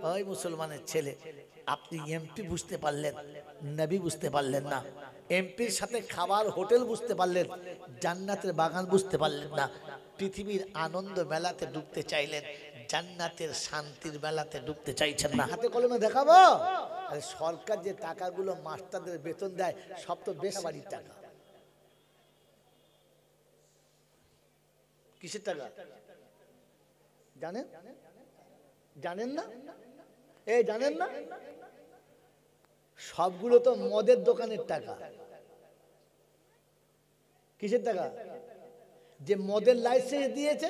ওই মুসলমানের ছেলে, আপনি এমপি বুঝতে পারলেন, নবী বুঝতে পারলেন না। এমপির সাথে খাবার হোটেল বুঝতে পারলেন, জান্নাতের বাগান বুঝতে পারলেন না। পৃথিবীর আনন্দ মেলাতে ডুবতে চাইলেন, জান্নাতের শান্তির মেলাতে ডুবতে চাইছেন না। হাতে কলমে দেখাবো। আরে সরকার যে টাকাগুলো মাস্টারদের বেতন দেয় সব তো বেসরকারি টাকা। কিসের টাকা জানেন? জানেন না? এই জানেন না? সবগুলো তো মদের দোকানের টাকা। কিসের টাকা? যে মদের লাইসেন্স দিয়েছে,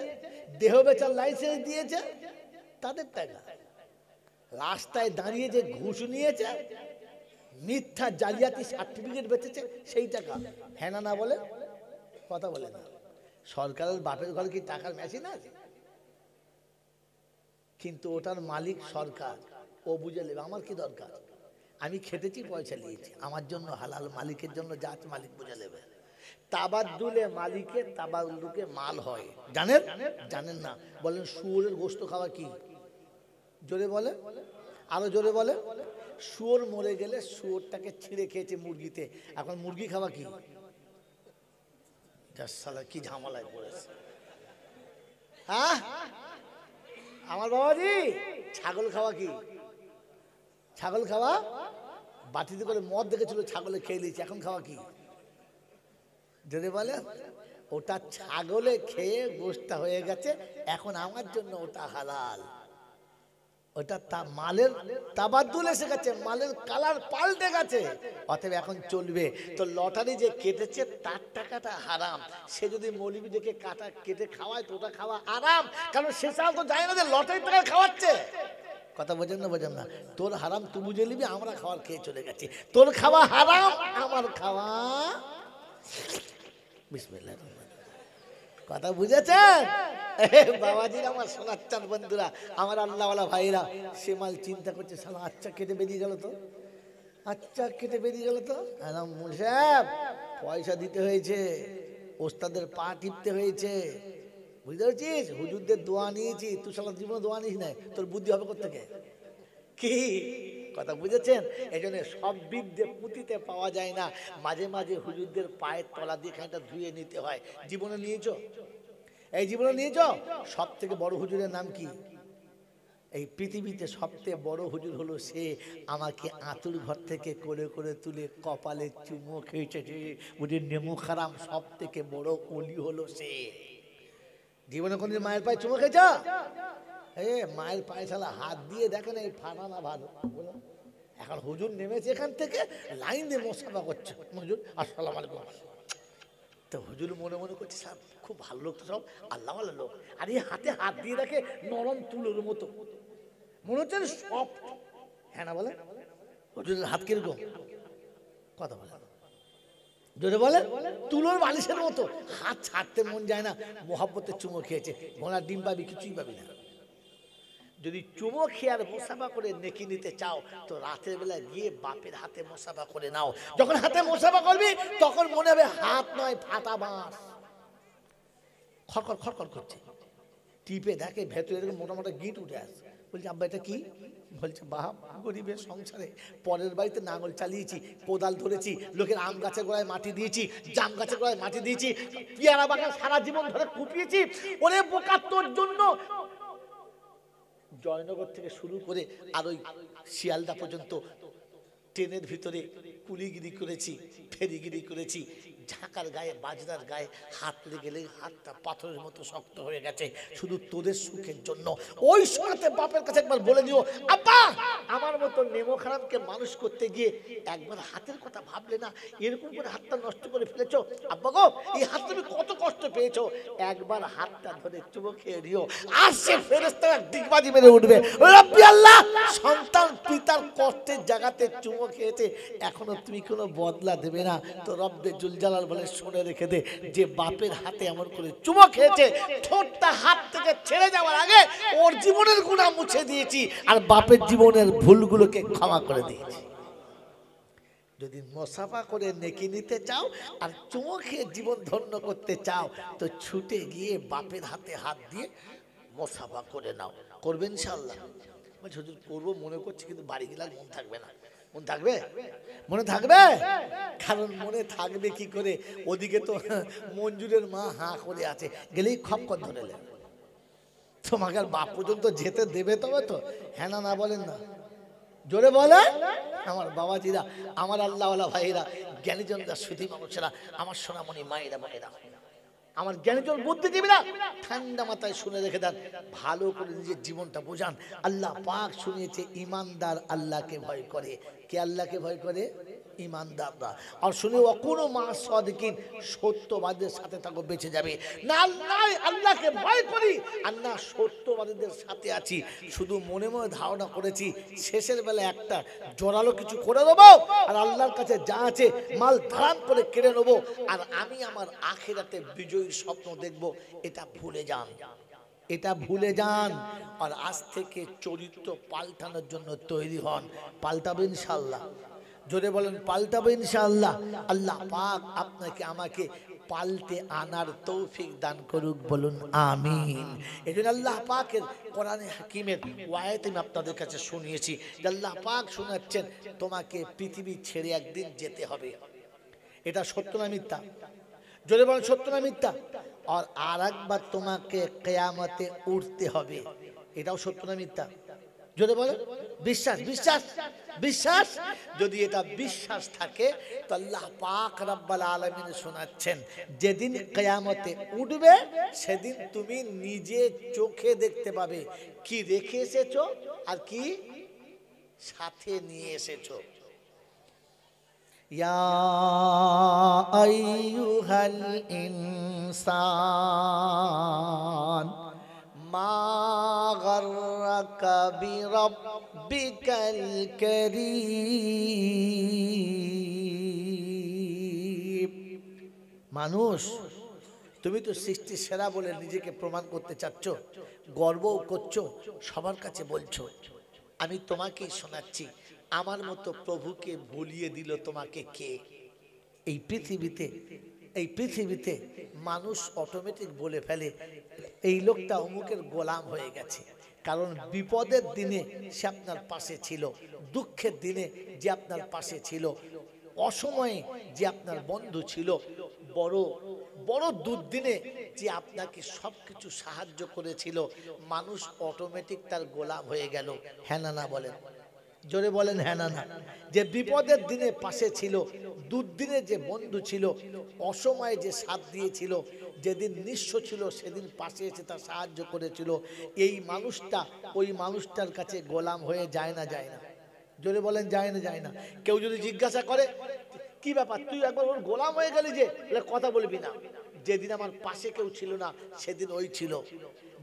দেহ বেচার লাইসেন্স দিয়েছে, তাদের টাকা। রাস্তায় দাঁড়িয়ে যে ঘুষ নিয়েছে, মিথ্যা জালিয়াতি সার্টিফিকেট বেচেছে, সেই টাকা। হ্যাঁ না বলে কথা বলে না। সরকারের বাপের ঘরে কি টাকার মেশিন আছে? কিন্তু ওটার মালিক সরকার। ও বুঝে নেবে আমার কি দরকার, আমি খেটেছি পয়সা নিয়েছি, আমার জন্য হালাল, মালিকের জন্য যা আছে মালিক বুঝে নেবে। তাবাদ্দুলে মালিকের তাবাদ্দুলে মাল হয়, জানেন? জানেন না? বলেন শুয়োরের গোশত খাওয়া কি? জোরে বলে, আরো জোরে বলে। শুয়োর মরে গেলে শুয়োরটাকে ছিঁড়ে খেয়েছে মুরগিতে, এখন মুরগি খাওয়া কি? সালা কি ঝামেলায় পড়েছে। হ্যাঁ আমার বাবাজি, ছাগল খাওয়া কি? ছাগল খাওয়া, বাটিতে করে মদ দেখেছিল ছাগলে খেয়ে নিয়েছে, এখন খাওয়া কি? যদি বলে ওটা ছাগলে খেয়ে গোশতটা হয়ে গেছে, এখন আমার জন্য ওটা হালাল। ওটা মালের তাবাদ্দুল এসে গেছে, মালের কালার পাল্টে গেছে, অতএব এখন চলবে। তো লটারি যে কেটেছে তার টাকাটা হারাম। সে যদি মৌলবি দেখে কাটা কেটে খাওয়ায় তো ওটা খাওয়া হারাম, কারণ সে ছাড়া তো যায় না যে লটারির টাকা খাওয়াচ্ছে। কথা বোঝেন না? বোঝেন না? তোর হারাম তুই বুঝে নিবি, আমরা খাওয়ার খেয়ে চলে গেছি। তোর খাওয়া হারাম, আমার খাওয়া বিসমিল্লাহ। কথা বুঝেছেন বাবাজির? আমার সোনার চাঁদ বন্ধুরা, আমার আল্লাহওয়ালা ভাইরা, সে মাল চিন্তা করছে, সালা আচ্ছা কেটে বেরিয়ে গেল তো, আচ্ছা কেটে বেরিয়ে গেল তো। সাহেব পয়সা দিতে হয়েছে, ওস্তাদের পা টিপতে হয়েছে, বুঝতে পারছিস? হুজুরদের দোয়া নিয়েছি, তুই সালা জীবনে দোয়া নিস নাই, তোর বুদ্ধি হবে কোত্থেকে? কি কথা বুঝেছেন? এই জন্য সব বিদ্যে পুঁতিতে পাওয়া যায় না, মাঝে মাঝে হুজুরদের পায়ের তলা দিয়ে খানিকটা ধুয়ে নিতে হয়। জীবনে নিয়েছো? এই জীবনে নিয়েছো? সব থেকে বড় হুজুরের নাম কি? এই পৃথিবীতে সবচেয়ে বড় হুজুর হলো সে, আমাকে আঁতুর ঘর থেকে করে করে তুলে কপালে চুমো খেয়েছে, বুঝি নেমু খারাম। সব থেকে বড় ওলি হলো সে। জীবনে কোনদিন মায়ের পায়ে চুমো খেয়েছ? মায়ের পায়ে শালা হাত দিয়ে দেখেন, এই ফানা না ভালো। এখন হুজুর নেমেছে এখান থেকে, লাইন দিয়ে মোসাফা করছে, হুজুর আসসালামু আলাইকুম। তো হুজুর মনে মনে করছে, সব খুব ভালো লোক তো, সব আল্লাহ ভালো লোক। আর এই হাতে হাত দিয়ে দেখে নরম তুলোর মতো, মনে হচ্ছে সব। হ্যাঁ না বলে? হুজুরের হাত কিরকম? কথা বলে জোরে বলে, তুলোর বালিশের মতো। হাত ছাড়তে মন যায় না, মোহাব্বতের চুমো খেয়েছে। ঘোড়ার ডিম পাবি, কিছুই পাবি না। যদি চুমো খেয়ে আর মোসাফা করে নেকি নিতে চাও, তো রাতের বেলা গিয়ে বাপের হাতে মোসাফা করে নাও। যখন হাতে মোসাফা করবি তখন মনে হবে হাত নয়, ফাটা বাঁশ। খড়খড় খড়খড় করছে, টিপে দেখে ভেতরে এরকম মোটা মোটা গিট উঠে আসছে। বলছে আব্বা এটা কি? বলছে বাপ, গরিবের সংসারে পরের বাড়িতে নাঙল চালিয়েছি, কোদাল ধরেছি, লোকের আম গাছের গোড়ায় মাটি দিয়েছি, জাম গাছের গোড়ায় মাটি দিয়েছি, পেয়ারা বাগান সারা জীবন ধরে কুপিয়েছি। ওরে বোকা, তোর জন্য জয়নগর থেকে শুরু করে আর ওই শিয়ালদা পর্যন্ত ট্রেনের ভিতরে কুলিগিরি করেছি, ফেরিগিরি করেছি। ঝাঁকার গায়ে, বাজনার গায়ে হাত লেগে গেলে হাতটা পাথরের মতো শক্ত হয়ে গেছে, শুধু তোদের সুখের জন্য। ওই সময়তে বাপের কাছে একবার বলে দিও, আব্বা আমার মতো নেমো খারাপকে মানুষ করতে গিয়ে একবার হাতের কথা ভাবলে না, এরকম করে হাতটা নষ্ট করে ফেলেছো। আব্বা গো, এই হাত তুমি কত কষ্ট পেয়েছো, একবার হাতটা ধরে চুমো খেয়ে দিও, আর সে ফেরেশতারা ডিগবাজি মেরে উঠবে। রব্বি আল্লাহ, সন্তান পিতার কষ্টের জায়গাতে চুমো খেয়েছে, এখনো তুমি কোনো বদলা দেবে না। তো রব্বে জুলজালাল বলে, শুনে রেখে দে, যে বাপের হাতে এমন করে চুমো খেয়েছে, ঠোঁটটা হাত থেকে ছেড়ে যাওয়ার আগে ওর জীবনের গুনাহ মুছে দিয়েছি, আর বাপের জীবনের ভুলগুলোকে ক্ষমা করে দিয়েছি। যদি মোসাফা করে নেকি নিতে চাও আর চুমো খেয়ে জীবন ধন্য করতে চাও, তো ছুটে গিয়ে বাপের হাতে হাত দিয়ে মোসাফা করে নাও। করবে ইনশাআল্লাহ? বলছি হুজুর করবো মনে করছি, কিন্তু বাড়ি গেলে আর মন থাকবে না। মন থাকবে? মনে থাকবে? কারণ মনে থাকবে কি করে? ওদিকে তো মঞ্জুরের মা হাঁ করে আছে, গেলেই খপ কর ধরে নেবে। তোমাকে আর বাপ পর্যন্ত যেতে দেবে তবে তো? হ্যাঁ না না বলেন না, জোরে বলে। আমার বাবাজিরা, আমার আল্লাহওয়ালা ভাইরা, জ্ঞানীজনরা, সুধী মানুষেরা, আমার সোনামণি মায়েরা বোনেরা, আমার জ্ঞানীজন বুদ্ধিজীবীরা, ঠান্ডা মাথায় শুনে রেখে দেন, ভালো করে নিজের জীবনটা বোঝান। আল্লাহ পাক শুনিয়েছে ইমানদার আল্লাহকে ভয় করে। কে আল্লাহকে ভয় করে? ইমানদাররা। আর শুনে অকুনো মা সাদিকিন, সত্যবাদীদের সাথে থাকো, বেঁচে যাবে। না আল্লাহ আল্লাহকে ভয় করি আর না সত্যবাদীদের সাথে আছি, শুধু মনে মনে ধারণা করেছি শেষের বেলা একটা জোরালো কিছু করে দেবো, আর আল্লাহর কাছে যা আছে মাল ধারাম করে কেড়ে নেবো, আর আমি আমার আখিরাতে বিজয়ীর স্বপ্ন দেখব। এটা ভুলে যান, এটা ভুলে যান। আর আজ থেকে চরিত্র পাল্টানোর জন্য তৈরি হন। পাল্টাবে ইনশাআল্লাহ, জোরে বলেন পাল্টাবে ইনশাআল্লাহ। আল্লাহ পাক আপনাকে আমাকে পাল্টে আনার তৌফিক দান করুক, বলুন আমিন। এই জন্য আল্লাহ পাকের কোরআনে হাকিমের ওয়ায়াত আমি আপনাদের কাছে শুনিয়েছি, যে আল্লাহ পাক শোনাচ্ছেন তোমাকে পৃথিবী ছেড়ে একদিন যেতে হবে। এটা সত্য না মিথ্যা? জোরে বলেন সত্য না মিথ্যা? আর একবার তোমাকে কিয়ামতে উঠতে হবে, এটাও সত্য না মিথ্যা? জোরে বলেন। বিশ্বাস, বিশ্বাস, বিশ্বাস। যদি এটা বিশ্বাস থাকে তো আল্লাহ পাক রব্বুল আলামিন শোনাচ্ছেন, যেদিন কিয়ামতে উঠবে সেদিন তুমি নিজে চোখে দেখতে পাবে কি রেখে এসেছো আর কি সাথে নিয়ে এসেছো। ইয়া আইয়ুহাল ইনসান মা গাররাকা বিরাব্বিকাল কারীম। মানুষ, তুমি তো সৃষ্টির সেরা বলে নিজেকে প্রমাণ করতে চাচ্ছ, গর্বও করছো, সবার কাছে বলছো। আমি তোমাকেই শোনাচ্ছি, আমার মতো প্রভুকে ভুলিয়ে দিল তোমাকে কে? এই পৃথিবীতে, এই পৃথিবীতে মানুষ অটোমেটিক বলে ফেলে এই লোকটা অমুকের গোলাম হয়ে গেছে। কারণ বিপদের দিনে সে আপনার পাশে ছিল, দুঃখের দিনে যে আপনার পাশে ছিল, অসময়ে যে আপনার বন্ধু ছিল, বড় বড় দুর্দিনে যে আপনাকে সবকিছু সাহায্য করেছিল, মানুষ অটোমেটিক তার গোলাম হয়ে গেল। হ্যাঁ না না বলেন, জোরে বলেন হ্যাঁ না না। যে বিপদের দিনে পাশে ছিল, দুর্দিনে যে বন্ধু ছিল, অসময়ে যে সাথ দিয়েছিল, যেদিন নিঃস্ব ছিল সেদিন পাশে এসে তার সাহায্য করেছিল, এই মানুষটা ওই মানুষটার কাছে গোলাম হয়ে যায় না? যায় না? জোরে বলেন যায় না? যায় না? কেউ যদি জিজ্ঞাসা করে কি ব্যাপার তুই একবার ওর গোলাম হয়ে গেলি যে, কথা বলবি না। যেদিন আমার পাশে কেউ ছিল না সেদিন ওই ছিল,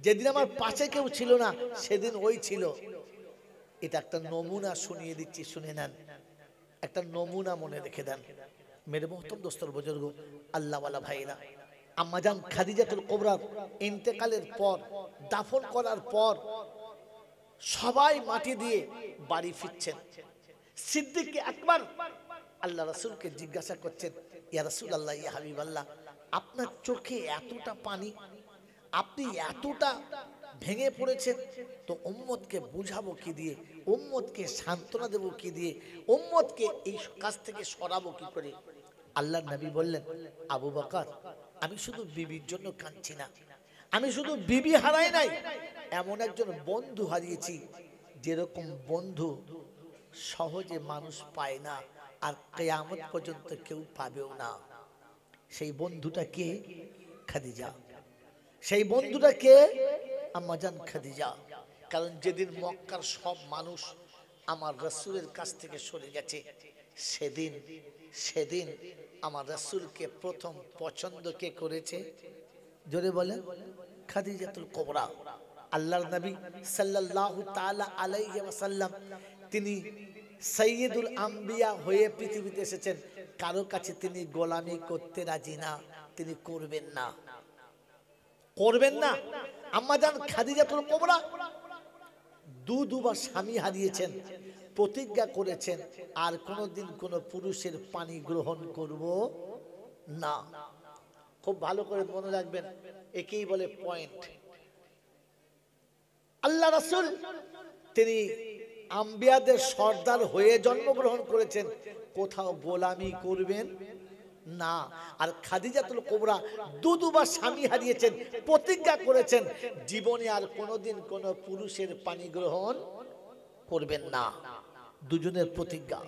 যেদিন আমার পাশে কেউ ছিল না সেদিন ওই ছিল। এটা একটা নমুনা শুনিয়ে দিচ্ছি, শুনে নেন। একটা নমুনা মনে রেখে দেন। মেরে মোহতরম দোস্তর বুজুর্গ, আল্লাহওয়ালা ভাইরা, আম্মাজান খাদিজাতুল কুবরার ইন্তেকালের পর, দাফন করার পর সবাই মাটি দিয়ে বাড়ি ফিরছেন। সিদ্দিক আকবর আল্লাহ রাসূলকে জিজ্ঞাসা করছেন, ইয়া রাসূলুল্লাহ, ইয়া হাবিবাল্লাহ, আপনার চোখে এতটা পানি, আপনি এতটা ভেঙে পড়েছেন, তো উম্মতকে বুঝাবো কি দিয়ে, উম্মতকে সান্ত্বনা দেবো কি দিয়ে, উম্মতকে এই কাজ থেকে সরাবো কি করে? আল্লাহর নবী বললেন, আবু বকর, আমি শুধু বিবির জন্য কাঁদছি না, আমি শুধু বিবি হারাই নাই, এমন একজন বন্ধু হারিয়েছি, যেরকম বন্ধু সহজে মানুষ পায় না, আর কিয়ামত পর্যন্ত কেউ পাবেও না। সেই বন্ধুটা কে? খাদিজা। সেই বন্ধুটা কে? আম্মাজান খাদিজা। কারণ যেদিন মক্কার সব মানুষ আমার রাসূলের কাছ থেকে সরে গেছে, সেদিন সেদিন আমার রাসূলকে প্রথম পছন্দ কে করেছে? জোরে বলেন, খাদিজাতুল কুবরা। আল্লাহর নবী সাল্লাল্লাহু তাআলা আলাইহি ওয়াসাল্লাম, তিনি সাইয়্যিদুল আম্বিয়া হয়ে পৃথিবীতে এসেছেন, কারো কাছে তিনি গোলামি করতে রাজি না, তিনি করবেন না, করবেন না। আম্মাজান খাদিজাতুল কুবরা দুবার স্বামী হারিয়েছেন, প্রতিজ্ঞা করেছেন আর কোনোদিন কোনো পুরুষের পানি গ্রহণ করব না। খুব ভালো করে মনে রাখবেন, একেই বলে পয়েন্ট। আল্লাহ রাসূল তিনি আম্বিয়াদের সর্দার হয়ে জন্মগ্রহণ করেছেন, কোথাও গোলামি করবেন না। আর খাদিজাতুল কুবরা দুবার স্বামী হারিয়েছেন, প্রতিজ্ঞা করেছেন জীবনে আর কোনোদিন কোনো পুরুষের পানি গ্রহণ করবেন না। দুজনের প্রতিজ্ঞা,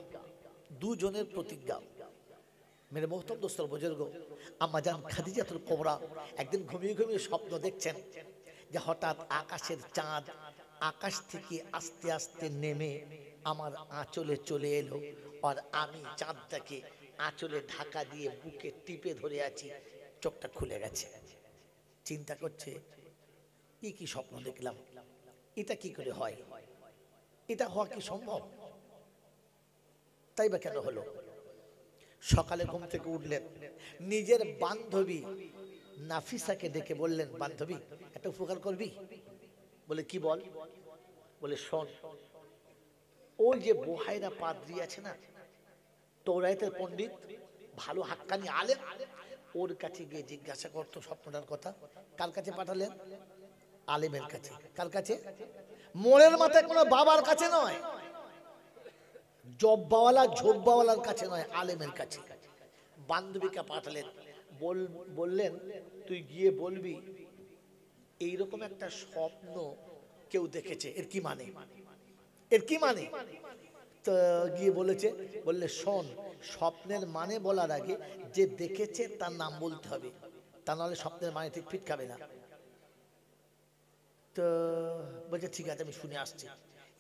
দুজনের প্রতিজ্ঞা। মেরে মোহতরম দোস্তর বুজুর্গ, আম্মা জান খাদিজাতুল কুবরা একদিন ঘুমিয়ে ঘুমিয়ে স্বপ্ন দেখছেন যে হঠাৎ আকাশের চাঁদ আকাশ থেকে আস্তে আস্তে নেমে আমার আঁচলে চলে এলো, আর আমি চাঁদটাকে আঁচলে ঢাকা দিয়ে বুকে টিপে ধরে আছি, চোখটা খুলে গেছে। চিন্তা করছে কি স্বপ্ন দেখলাম, এটা কি করে হয়, এটা হওয়া কি সম্ভব, তাই বা কেন হলো। সকালে ঘুম থেকে উঠলেন, নিজের বান্ধবী নাফিসাকে ডেকে বললেন, বান্ধবী একটা উপকার করবি? বলে কি বল? বলে শোন, ওই যে বুহাইরা পাদ্রী আছে না, তৌরাতের পণ্ডিত, ভালো হাক্কানি আলেম, ওর কাছে গিয়ে জিজ্ঞাসা করতো স্বপ্নটার কথা। কার কাছে পাঠালেন? আলেমের কাছে। কার কাছে? মোড়ের মাথায় কোনো বাবার কাছে নয়, জব্বাওয়ালা ঝোব্বাওয়ালার কাছে নয়, আলেমের কাছে। বান্ধবীকে পাঠালেন, বললেন তুই গিয়ে বলবি এইরকম একটা স্বপ্ন কেউ দেখেছে, এর কি মানে, এর কি মানে। তো গিয়ে বলেছে, বললে শোন, স্বপ্নের মানে বলার আগে যে দেখেছে তার নাম বলতে হবে, তা নাহলে স্বপ্নের মানে ঠিক ফিট খাবে না। তো বলছে ঠিক আছে, আমি শুনে আসছি।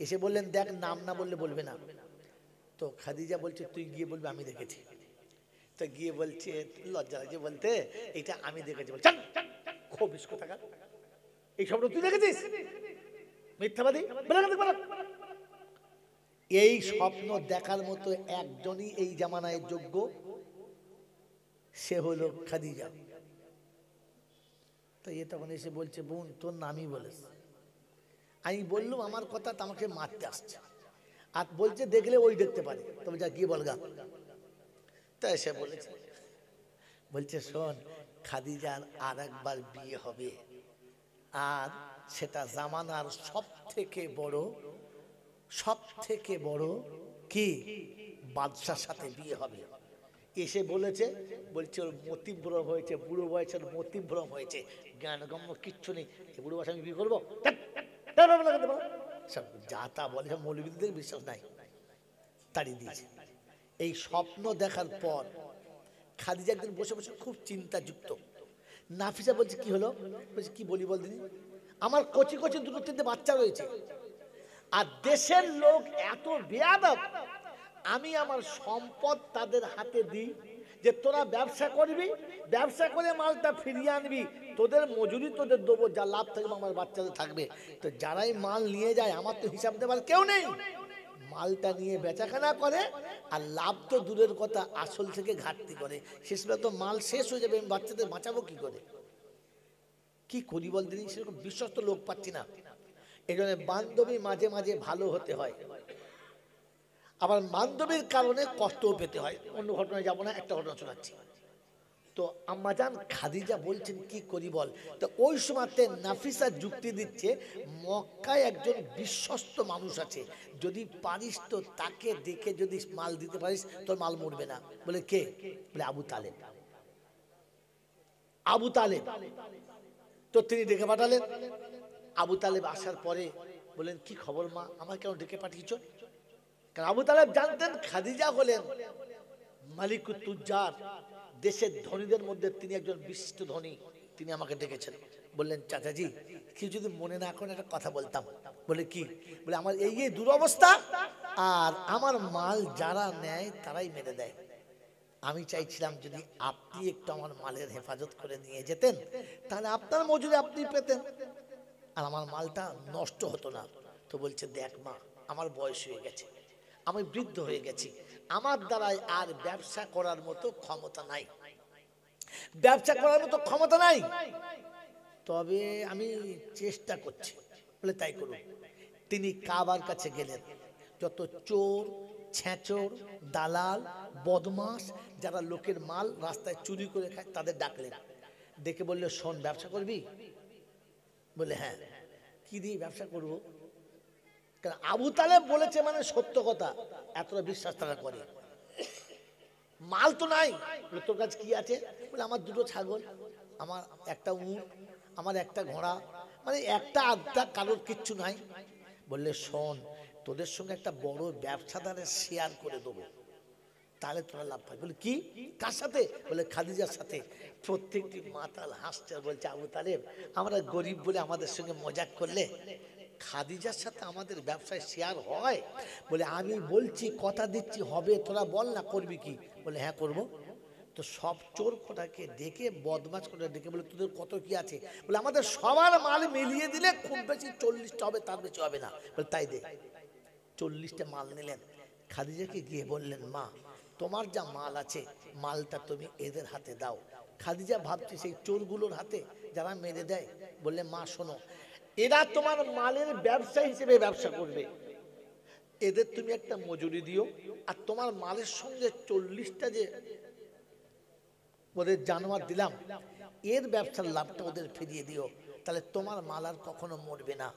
এসে বললেন দেখ, নাম না বললে বলবে না। তো খাদিজা বলছে তুই গিয়ে বলবি আমি দেখেছি। তো গিয়ে বলছে, লজ্জা লাগছে বলতে, এটা আমি দেখেছি। বলছে খুব বিস্কুট থাকা, এই স্বপ্ন তুই দেখেছিস? মিথ্যাবাদী। এই স্বপ্ন দেখার মতো একজনই এই জামানায় যোগ্য, সে হলো খাদিজা। তো এ তখন এসে বলছে, বোন তোর নামই বলেছ। আমি বললুম আমার কথা, তো আমাকে মারতে আসছে। আর বলছে দেখলে ওই দেখতে পারে, তবে যা গিয়ে বলগা। তাই সে বলেছে, বলছে শোন, খাদিজার আর একবার বিয়ে হবে, আর সেটা জামানার সব থেকে বড় কি বাদশার সাথে বিয়ে হবে। এসে বলেছে, বলছে ওর মতিভ্রম হয়েছে, বুড়ো বয়সের মতিভ্রম হয়েছে, জ্ঞানগম্য কিচ্ছু নেই, বুড়ো বয়সে আমি বিয়ে করবো? সব যা তা বলে, সব মৌলবীদের বিশ্বাস নাই, তাড়িয়ে দিয়েছে। এই স্বপ্ন দেখার পর খাদিজা একদিন বসে বসে খুব চিন্তাযুক্ত। নাফিসা বলছে কি হলো? বলছে কি বলি বল দিনি, আমার কচি কচি দুটো তিনটে বাচ্চা রয়েছে, আর দেশের লোক এত বেয়াদব, আমি আমার সম্পদ তাদের হাতে দিই যে তোরা ব্যবসা করবি, ব্যবসা করে মালটা ফিরিয়ে আনবি, তোদের মজুরি তোদের দেবো, যা লাভ থাকবে আমার বাচ্চাদের থাকবে। তো যারাই মাল নিয়ে যায়, আমার তো হিসাব দেবার কেউ নেই, মালটা নিয়ে বেচাকেনা করে, আর লাভ তো দূরের কথা, আসল থেকে ঘাটতি করে, শেষবেলা তো মাল শেষ হয়ে যাবে, আমি বাচ্চাদের বাঁচাবো কি করে? কি করি বল দিন, সেরকম বিশ্বস্ত লোক পাচ্ছি না। এই জন্য বান্ধবী মাঝে মাঝে ভালো হতে হয়, আবার বান্ধবীর কারণে কষ্টও পেতে হয়। অন্য ঘটনায় যাবো না, একটা ঘটনা শোনাচ্ছি। তো আম্মাজান খাদিজা বলছেন কি করি বল। তো ওই সময়তে নাফিসা যুক্তি দিচ্ছে, মক্কায় একজন বিশ্বস্ত মানুষ আছে, যদি পারিস তো তাকে দেখে যদি মাল দিতে পারিস, তোর মাল মরবে না। বলে কে? বলে আবু তালেব। আবু তালেব। তো তিনি ডেকে পাঠালেন। আবু তালেব আসার পরে বলেন, কি খবর মা, আমার কেন ডেকে পাঠিয়েছ? কারণ আবু তালেব জানতেন খাদিজা হলেন মালিকুত তুজ্জার, দেশের ধনীদের মধ্যে তিনি একজন বিশিষ্ট ধনী, তিনি আমাকে ডেকেছেন। বললেন চাচাজি কি যদি মনে না করেন একটা কথা বলতাম। বলে কি? বলে আমার এই দুরবস্থা, আর আমার মাল যারা নেয় তারাই মেরে দেয়, আমি চাইছিলাম যদি আপনি একটু আমার মালের হেফাজত করে নিয়ে যেতেন, তাহলে আপনার মজুরি আপনি পেতেন, আর আমার মালটা নষ্ট হতো না। তো বলছে দেখ মা, আমার বয়স হয়ে গেছে, আমি বৃদ্ধ হয়ে গেছি, আমার দ্বারাই আর ব্যবসা করার মতো ক্ষমতা নাই, ব্যবসা করার মতো ক্ষমতা নাই, তবে আমি চেষ্টা করছি। বলে তাই করুন। তিনি কাবার কাছে গেলেন, যত চোর ছেঁচোর দালাল বদমাস যারা লোকের মাল রাস্তায় চুরি করে খায় তাদের ডাকলেন, ডেকে বললে শোন, ব্যবসা করবি? বলে হ্যাঁ। কি দিয়ে ব্যবসা করবো? কারণ আবু তালেব বলেছে মানে সত্য কথা, এতটা বিশ্বাস তারা করে। মাল তো নাই, বলে তোর কাছে কি আছে? বলে আমার দুটো ছাগল, আমার একটা উট, আমার একটা ঘোড়া, মানে একটা আধটা, কারোর কিচ্ছু নাই। বললে শোন, তোদের সঙ্গে একটা বড় ব্যবসাদারের শেয়ার করে দেবো, তাহলে তোরা লাভ পাই। বলে কি, কার সাথে? বলে খাদিজার সাথে। প্রত্যেকটি মাতাল হাসছে, বলছে আবু তালেব আমরা গরিব বলে আমাদের সঙ্গে মজাক করলে, খাদিজার সাথে আমাদের ব্যবসায় শেয়ার হয়? বলে আমি বলছি, কথা দিচ্ছি হবে, তোরা বল না করবি কি? বলে হ্যাঁ করবো। তো সব চোর কোটাকে ডেকে, বদমাশ কোটা ডেকে বলে তোদের কত কি আছে? বলে আমাদের সবার মাল মিলিয়ে দিলে খুব বেশি 40টা হবে, তার বেশি হবে না। বলে তাই দে। 40টা মাল নিলেন। খাদিজাকে গিয়ে বললেন, মা তোমার যা মাল আছে মালটা তুমি এদের হাতে দাও। খাদিজা ভাবছে সেই চোরগুলোর হাতে যারা মেরে দেয়। বললে মা শোনো, এরা তোমার মালের ব্যবসা হিসেবে ব্যবসা করবে, এদের তুমি একটা মজুরি দিও, আর তোমার মালের সঙ্গে 40টা যে ওদের জানোয়ার দিলাম, এর ব্যবসার লাভটা ওদের ফিরিয়ে দিও, তাহলে তোমার মাল আর কখনো মরবে না।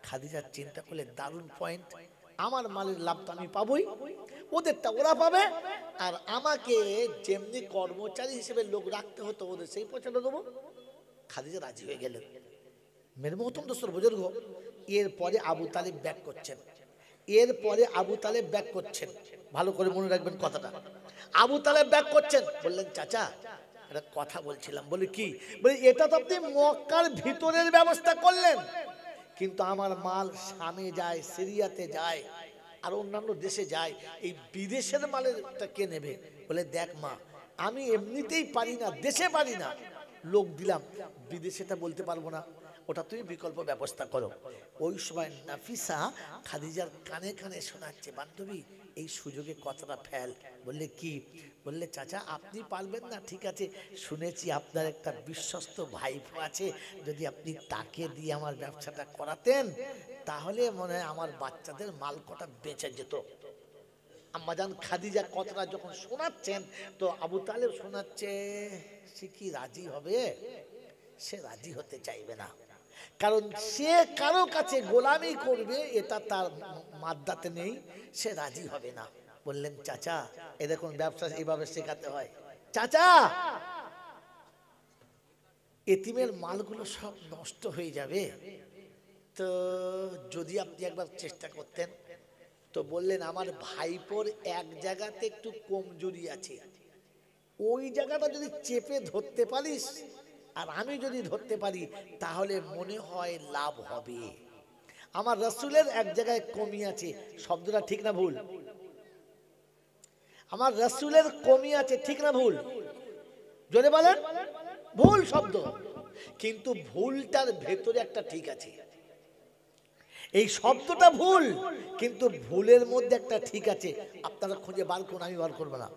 খাদিজা চিন্তা করলে দারুণ পয়েন্ট, আমার মালের লাভটা আমি পাবোই, ওদেরটা ওরা পাবে, আর আমাকে যেমনি কর্মচারী হিসেবে লোক রাখতে হতো ওদের সেই পয়সাটা দেবো। খাদিজা রাজি হয়ে গেলেন। মেরে মহতম দোস্তর বুজুর্গ, এরপরে আবু তালেব ব্যাক করছেন, এরপরে আবু তালেব ব্যাক করছেন, ভালো করে মনে রাখবেন কথাটা। আবু তালেব ব্যাক করছেন, বললেন চাচা একটা কথা বলছিলাম। বলে কি? বলে এটা তো আপনি মক্কার ভিতরের ব্যবস্থা করলেন, কিন্তু আমার মাল শামে যায়, সিরিয়াতে যায়, আর অন্যান্য দেশে যায়, এই বিদেশের মালেরটা কে নেবে? বলে দেখ মা, আমি এমনিতেই পারি না, দেশে পারি না, লোক দিলাম, বিদেশেটা বলতে পারবো না, ওটা তুমি বিকল্প ব্যবস্থা করো। ওই সময় নাফিসা খাদিজার কানে কানে শোনাচ্ছে, বান্ধবী এই সুযোগে কথাটা ফেল। বললে কি? বললে চাচা আপনি পারবেন না, ঠিক আছে, শুনেছি আপনার একটা বিশ্বস্ত ভাইপো আছে, যদি আপনি তাকে দিয়ে আমার ব্যবসাটা করাতেন, তাহলে মনে হয় আমার বাচ্চাদের মাল কটা বেঁচে যেত। আম্মাজান খাদিজা কথাটা যখন শোনাচ্ছেন, তো আবু তালেব শোনাচ্ছে, সে কি রাজি হবে? সে রাজি হতে চাইবে না, কারণ সে কারো কাছে গোলামি করবে এটা তার মাদ্দাতে নেই, সে রাজি হবে না। বললেন চাচা এ দেখুন ব্যবসা এইভাবে শেখাতে হয়। চাচা এতিমের মালগুলো সব নষ্ট হয়ে যাবে, তো যদি আপনি একবার চেষ্টা করতেন। তো বললেন আমার ভাইপোর এক জায়গাতে একটু কমজোরি আছে, ওই জায়গাটা যদি চেপে ধরতে পারিস, আর আমি যদি ধরতে পারি, তাহলে মনে হয় লাভ হবে। আমার রাসূলের এক জায়গায় কমি আছে, শব্দটা ঠিক না ভুল? আমার রাসূলের কমি আছে, ঠিক না ভুল? জোরে বলেন। ভুল শব্দ, কিন্তু ভুলটার ভেতরে একটা ঠিক আছে। এই শব্দটা ভুল, কিন্তু ভুলের মধ্যে একটা ঠিক আছে, আপনারা খুঁজে বার করুন, আমি বার করবো না।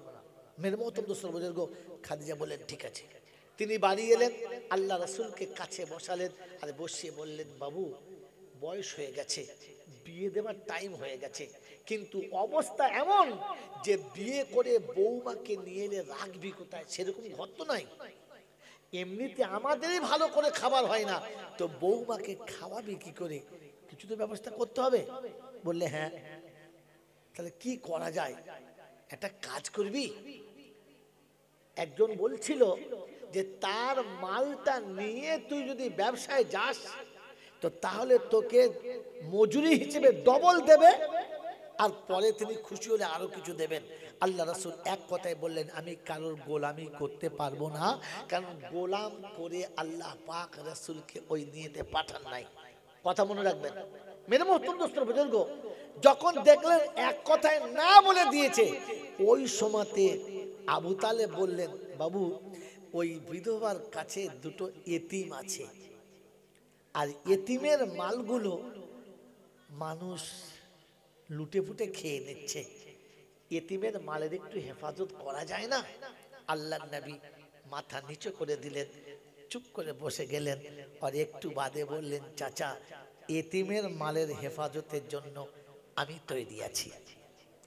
মেরে মহতম দোস্তর বুজুর্গ, খাদিজা বললেন ঠিক আছে। তিনি বাড়ি এলেন, আল্লাহ রাসূলকে কাছে বসালেন, আর বসিয়ে বললেন বাবু বয়স হয়ে গেছে, বিয়ে দেওয়ার টাইম হয়ে গেছে, কিন্তু অবস্থা এমন যে বিয়ে করে বৌমাকে নিয়ে এলে রাখবি কোথায়? সেরকম ঘর তো নাই, এমনিতে আমাদেরই ভালো করে খাবার হয় না, তো বৌমাকে খাওয়াবি কি করে? কিছু তো ব্যবস্থা করতে হবে। বললে হ্যাঁ। তাহলে কি করা যায়? একটা কাজ করবি। একজন বলছিল যে তার মালটা নিয়ে তুই যদি ব্যবসায় যাস, তো তাহলে তোকে মজুরি হিসেবে ডবল দেবে, আর পরে তিনি খুশি হলে আরো কিছু দেবেন। আল্লাহ রাসূল এক কথায় বললেন আমি কারোর গোলামি করতে পারবো না, কারণ গোলাম করে আল্লাহ পাক রাসূলকে ওই নিয়েতে পাঠান নাই। কথা মনে রাখবেন। মেরে মহতরম দোস্তর বুজুর্গ, যখন দেখলেন এক কথায় না বলে দিয়েছে, ওই সময়তে আবু তালেব বললেন বাবু ওই বিধবার কাছে দুটো এতিম আছে, আর এতিমের মালগুলো মানুষ লুটে ফুটে খেয়ে নিচ্ছে, এতিমের মালের একটু হেফাজত করা যায় না? আল্লাহর নবী মাথা নিচু করে দিলেন, চুপ করে বসে গেলেন, আর একটু বাদে বললেন চাচা এতিমের মালের হেফাজতের জন্য আমি তৈরি আছি,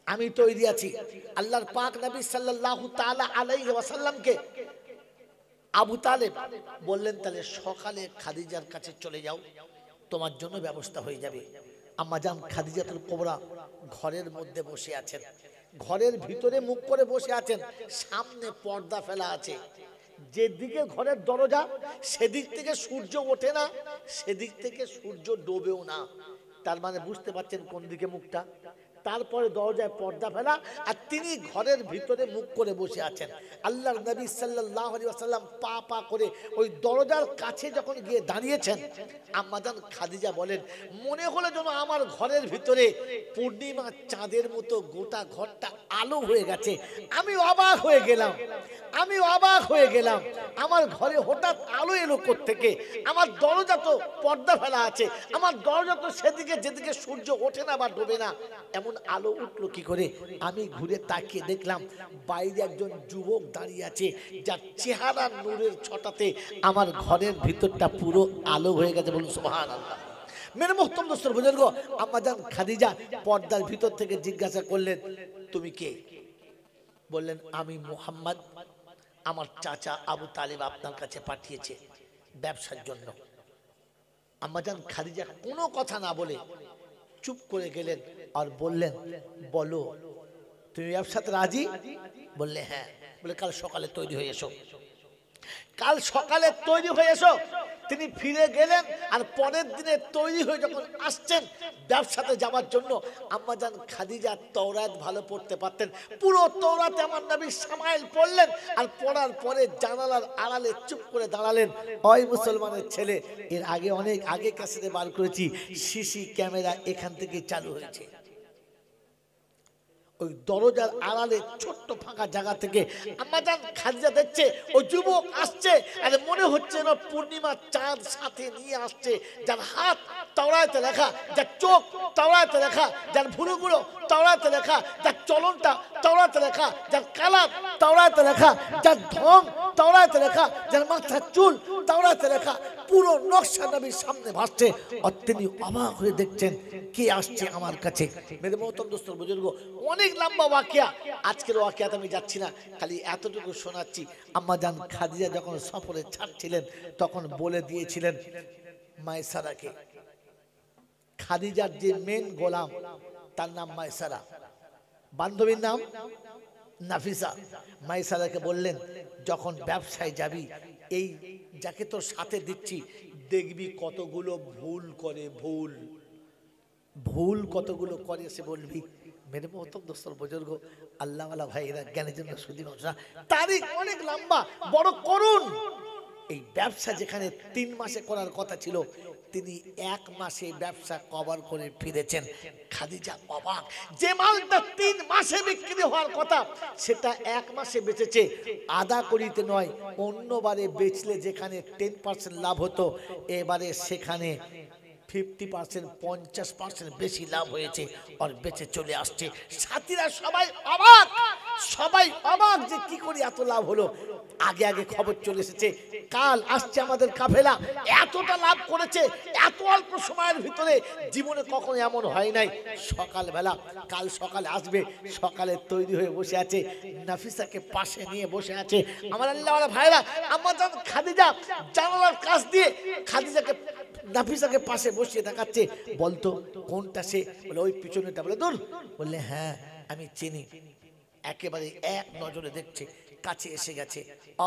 আমি তৈরি আছি। আল্লাহর পাক নবী সাল্লাল্লাহু তাআলা আলাইহি ওয়াসাল্লামকে আবু তালেব বললেন তাহলে সকালে খাদিজার কাছে চলে যাও, তোমার জন্য ব্যবস্থা হয়ে যাবে। আম্মাজান খাদিজাতুল কুবরা ঘরের মধ্যে বসে আছেন, ঘরের ভিতরে মুখ করে বসে আছেন, সামনে পর্দা ফেলা আছে। যেদিকে ঘরের দরজা সেদিক থেকে সূর্য ওঠে না, সেদিক থেকে সূর্য ডোবেও না। তার মানে বুঝতে পারছেন কোন দিকে মুখটা। তারপরে দরজায় পর্দা ফেলা, আর তিনি ঘরের ভিতরে মুখ করে বসে আছেন। আল্লাহর নবী সাল্লাল্লাহু আলাইহি ওয়াসাল্লাম পা পা করে ওই দরজার কাছে যখন গিয়ে দাঁড়িয়েছেন, আম্মাজান খাদিজা বলেন, মনে হলো যেন আমার ঘরের ভিতরে পূর্ণিমা চাঁদের মতো গোটা ঘরটা আলো হয়ে গেছে। আমি অবাক হয়ে গেলাম, আমি অবাক হয়ে গেলাম। আমার ঘরে হঠাৎ আলো এলো কোত্থেকে? আমার দরজা তো পর্দা ফেলা আছে, আমার দরজা তো সেদিকে যেদিকে সূর্য ওঠে না বা ডোবে না, এমন আলো উঠলো কি করে? আমি ঘুরে তাকিয়ে দেখলাম বাইরে একজন যুবক দাঁড়িয়ে আছে, যার চেহারা নূরের ছটাতে আমার ঘরের ভিতরটা পুরো আলো হয়ে গেছে। বলুন সুবহানাল্লাহ। মেরে মুহতারাম দোস্ত বুজুর্গ, আম্মাজান খাদিজা পর্দার ভিতর থেকে জিজ্ঞাসা করলেন, তুমি কে? বললেন, আমি মুহাম্মদ, আমার চাচা আবু তালেব আপনার কাছে পাঠিয়েছে ব্যবসার জন্য। আম্মাজান খাদিজা কোনো কথা না বলে চুপ করে গেলেন আর বললেন, বলো তুমি ব্যবসাতে রাজি? বললে হ্যাঁ। বলে কাল সকালে তৈরি হয়ে এসো, কাল সকালে তৈরি হয়ে এসো। তিনি ফিরে গেলেন, আর পরের দিনে তৈরি হয়ে যখন আসছেন ব্যবসাতে যাওয়ার জন্য, আম্মাজান খাদিজা তাওরাত ভালো পড়তে পারতেন, পুরো তাওরাতে আমার নবী শামাইল পড়লেন, আর পড়ার পরে জানালার আড়ালে চুপ করে দাঁড়ালেন। ওই মুসলমানের ছেলে, এর আগে অনেক আগে ক্যাসেটে বার করেছি, সিসি ক্যামেরা এখান থেকে চালু হয়েছে। ওই দরজার আড়ালে ছোট্ট ফাঁকা জায়গা থেকে আম্মাজান খাদিজা দেখছে ওই যুবক আসছে, আর মনে হচ্ছে না পূর্ণিমা চাঁদ সাথে নিয়ে আসছে। যার হাত তাওরাতে লেখা, যার চোখ তাওরাতে লেখা, যার ভুরুগুলো তাওরাতে লেখা, যার চলনটা তাওরাতে লেখা, যার কালার তাওরাতে লেখা, যার ঢং তাওরাতে লেখা, যার মাথার চুল তাওরাতে লেখা, পুরো নকশা নবীর সামনে ভাসছে। আর তিনি অবাক হয়ে দেখছেন কে আসছে আমার কাছে। মেরে মুহতারাম দোস্ত বুজুর্গ, অনেক লম্বা ওয়াকিয়া, আজকের ওয়াকিয়াতে আমি যাচ্ছি না, খালি এতটুকু শোনাচ্ছি। আম্মাজান খাদিজা যখন সফরে ছাড়ছিলেন তখন বলে দিয়েছিলেন মায়সারাকে, খাদিজার যে মেন গোলাম তার নাম মায়সারা, বান্ধবীর নাম নাফিসা। মায়সারাকে বললেন, যখন ব্যবসায় যাবি এই যাকে তোর সাথে দিচ্ছি, দেখবি কতগুলো ভুল করে, ভুল ভুল কতগুলো করে সে বলবি। মেরে মুহতারাম দোস্ত বুজুর্গ, আল্লাহওয়ালা ভাইরা, জ্ঞানের জন্য শুধু তারিখ অনেক লম্বা, বড় করুন। এই ব্যবসা যেখানে 3 মাসে করার কথা ছিল, তিনি 1 মাসে ব্যবসা কভার করে ফিরেছেন। খাদিজা অবাক, যে মালটা 3 মাসে বিক্রি হওয়ার কথা সেটা 1 মাসে বেচেছে। আদা করিতে নয়, অন্যবারে বেচলে যেখানে 10% লাভ হতো, এবারে সেখানে 50%, 50% বেশি লাভ হয়েছে, আর বেঁচে চলে আসছে। সাথীরা সবাই অবাক, সবাই অবাক যে কি করে এত লাভ হলো। আগে আগে খবর চলে এসেছে, কাল আসছে আমাদের কাফেলা, এতটা লাভ করেছে এত অল্প সময়ের ভিতরে, জীবনে কখনো এমন হয় নাই। সকালবেলা কাল সকালে আসবে, সকালে তৈরি হয়ে বসে আছে, নাফিসাকে পাশে নিয়ে বসে আছে। আমার আল্লাহওয়ালা ভাইরা, আম্মাজান খাদিজা জানালার কাছ দিয়ে খাদিজাকে নাফিসাকে পাশে বসিয়ে দেখাচ্ছে, বলতো কোনটা সে? বলে ওই পিছনেটা। বলে দূর। বললে হ্যাঁ আমি চিনি। একেবারে এক নজরে দেখছে, কাছে এসে গেছে।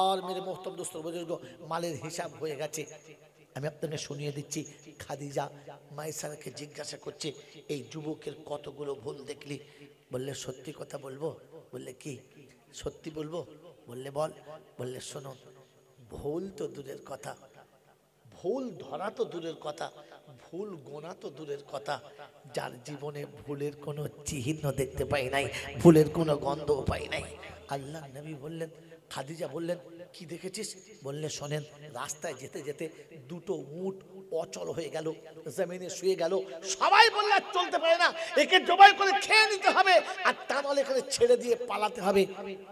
আর মেরে মুহতারাম দোস্ত বুজুর্গ, মালের হিসাব হয়ে গেছে। আমি আপনাকে শুনিয়ে দিচ্ছি। খাদিজা মায়সারাকে জিজ্ঞাসা করছে, এই যুবকের কতগুলো ভুল দেখলি? বললে সত্যি কথা বলবো? বললে কি সত্যি বলবো? বললে বল। বললে শোনো, ভুল তো দূরের কথা, ভুল ধরা তো দূরের কথা, ভুল গোনা তো দূরের কথা, যার জীবনে ভুলের কোনো চিহ্ন দেখতে পাই নাই, ভুলের কোনো গন্ধও পাই নাই। আল্লাহ নবী বললেন, খাদিজা বললেন, কি দেখেছিস? বললে শোনেন, রাস্তায় যেতে যেতে 2টো উট অচল হয়ে গেল, জমিনে শুয়ে গেল। সবাই বললে চলতে পারে না, একে জবাই করে খেয়ে নিতে হবে, আর তা নাহলে এখানে ছেড়ে দিয়ে পালাতে হবে।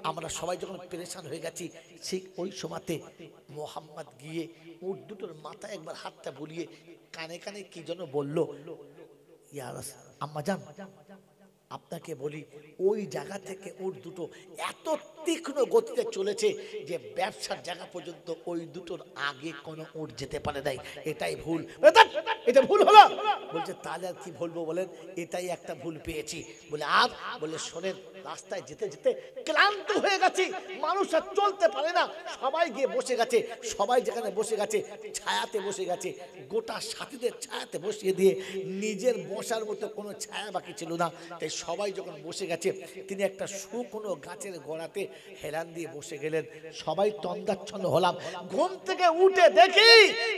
আমরা সবাই যখন পেরেশান হয়ে গেছি, ঠিক ওই সময়তে মোহাম্মদ গিয়ে উট দুটোর মাথায় একবার হাতটা বুলিয়ে কানে কানে কি যেন বলল। ইয়া আম্মাজান, আপনাকে বলি, ওই জায়গা থেকে উট দুটো এত তীক্ষ্ণ গতিতে চলেছে যে ব্যবসার জায়গা পর্যন্ত ওই দুটোর আগে কোনো উঠ যেতে পারে নাই। এটাই ভুল। এটা ভুল হলো। বলছে তাহলে আর কি বলবো বলেন, এটাই একটা ভুল পেয়েছি। বলে আর বলে শোনেন, রাস্তায় যেতে যেতে ক্লান্ত হয়ে গেছি, মানুষ আর চলতে পারে না, সবাই গিয়ে বসে গেছে, সবাই যেখানে বসে গেছে ছায়াতে বসে গেছে, গোটা সাথীদের ছায়াতে বসিয়ে দিয়ে নিজের বসার মতো কোনো ছায়া বাকি ছিল না। তাই সবাই যখন বসে গেছে, তিনি একটা শুকনো গাছের গোড়াতে হেলান দিয়ে বসে গেলেন। সবাই তন্দাচ্ছন্ন হলাম। ঘুম থেকে উঠে দেখি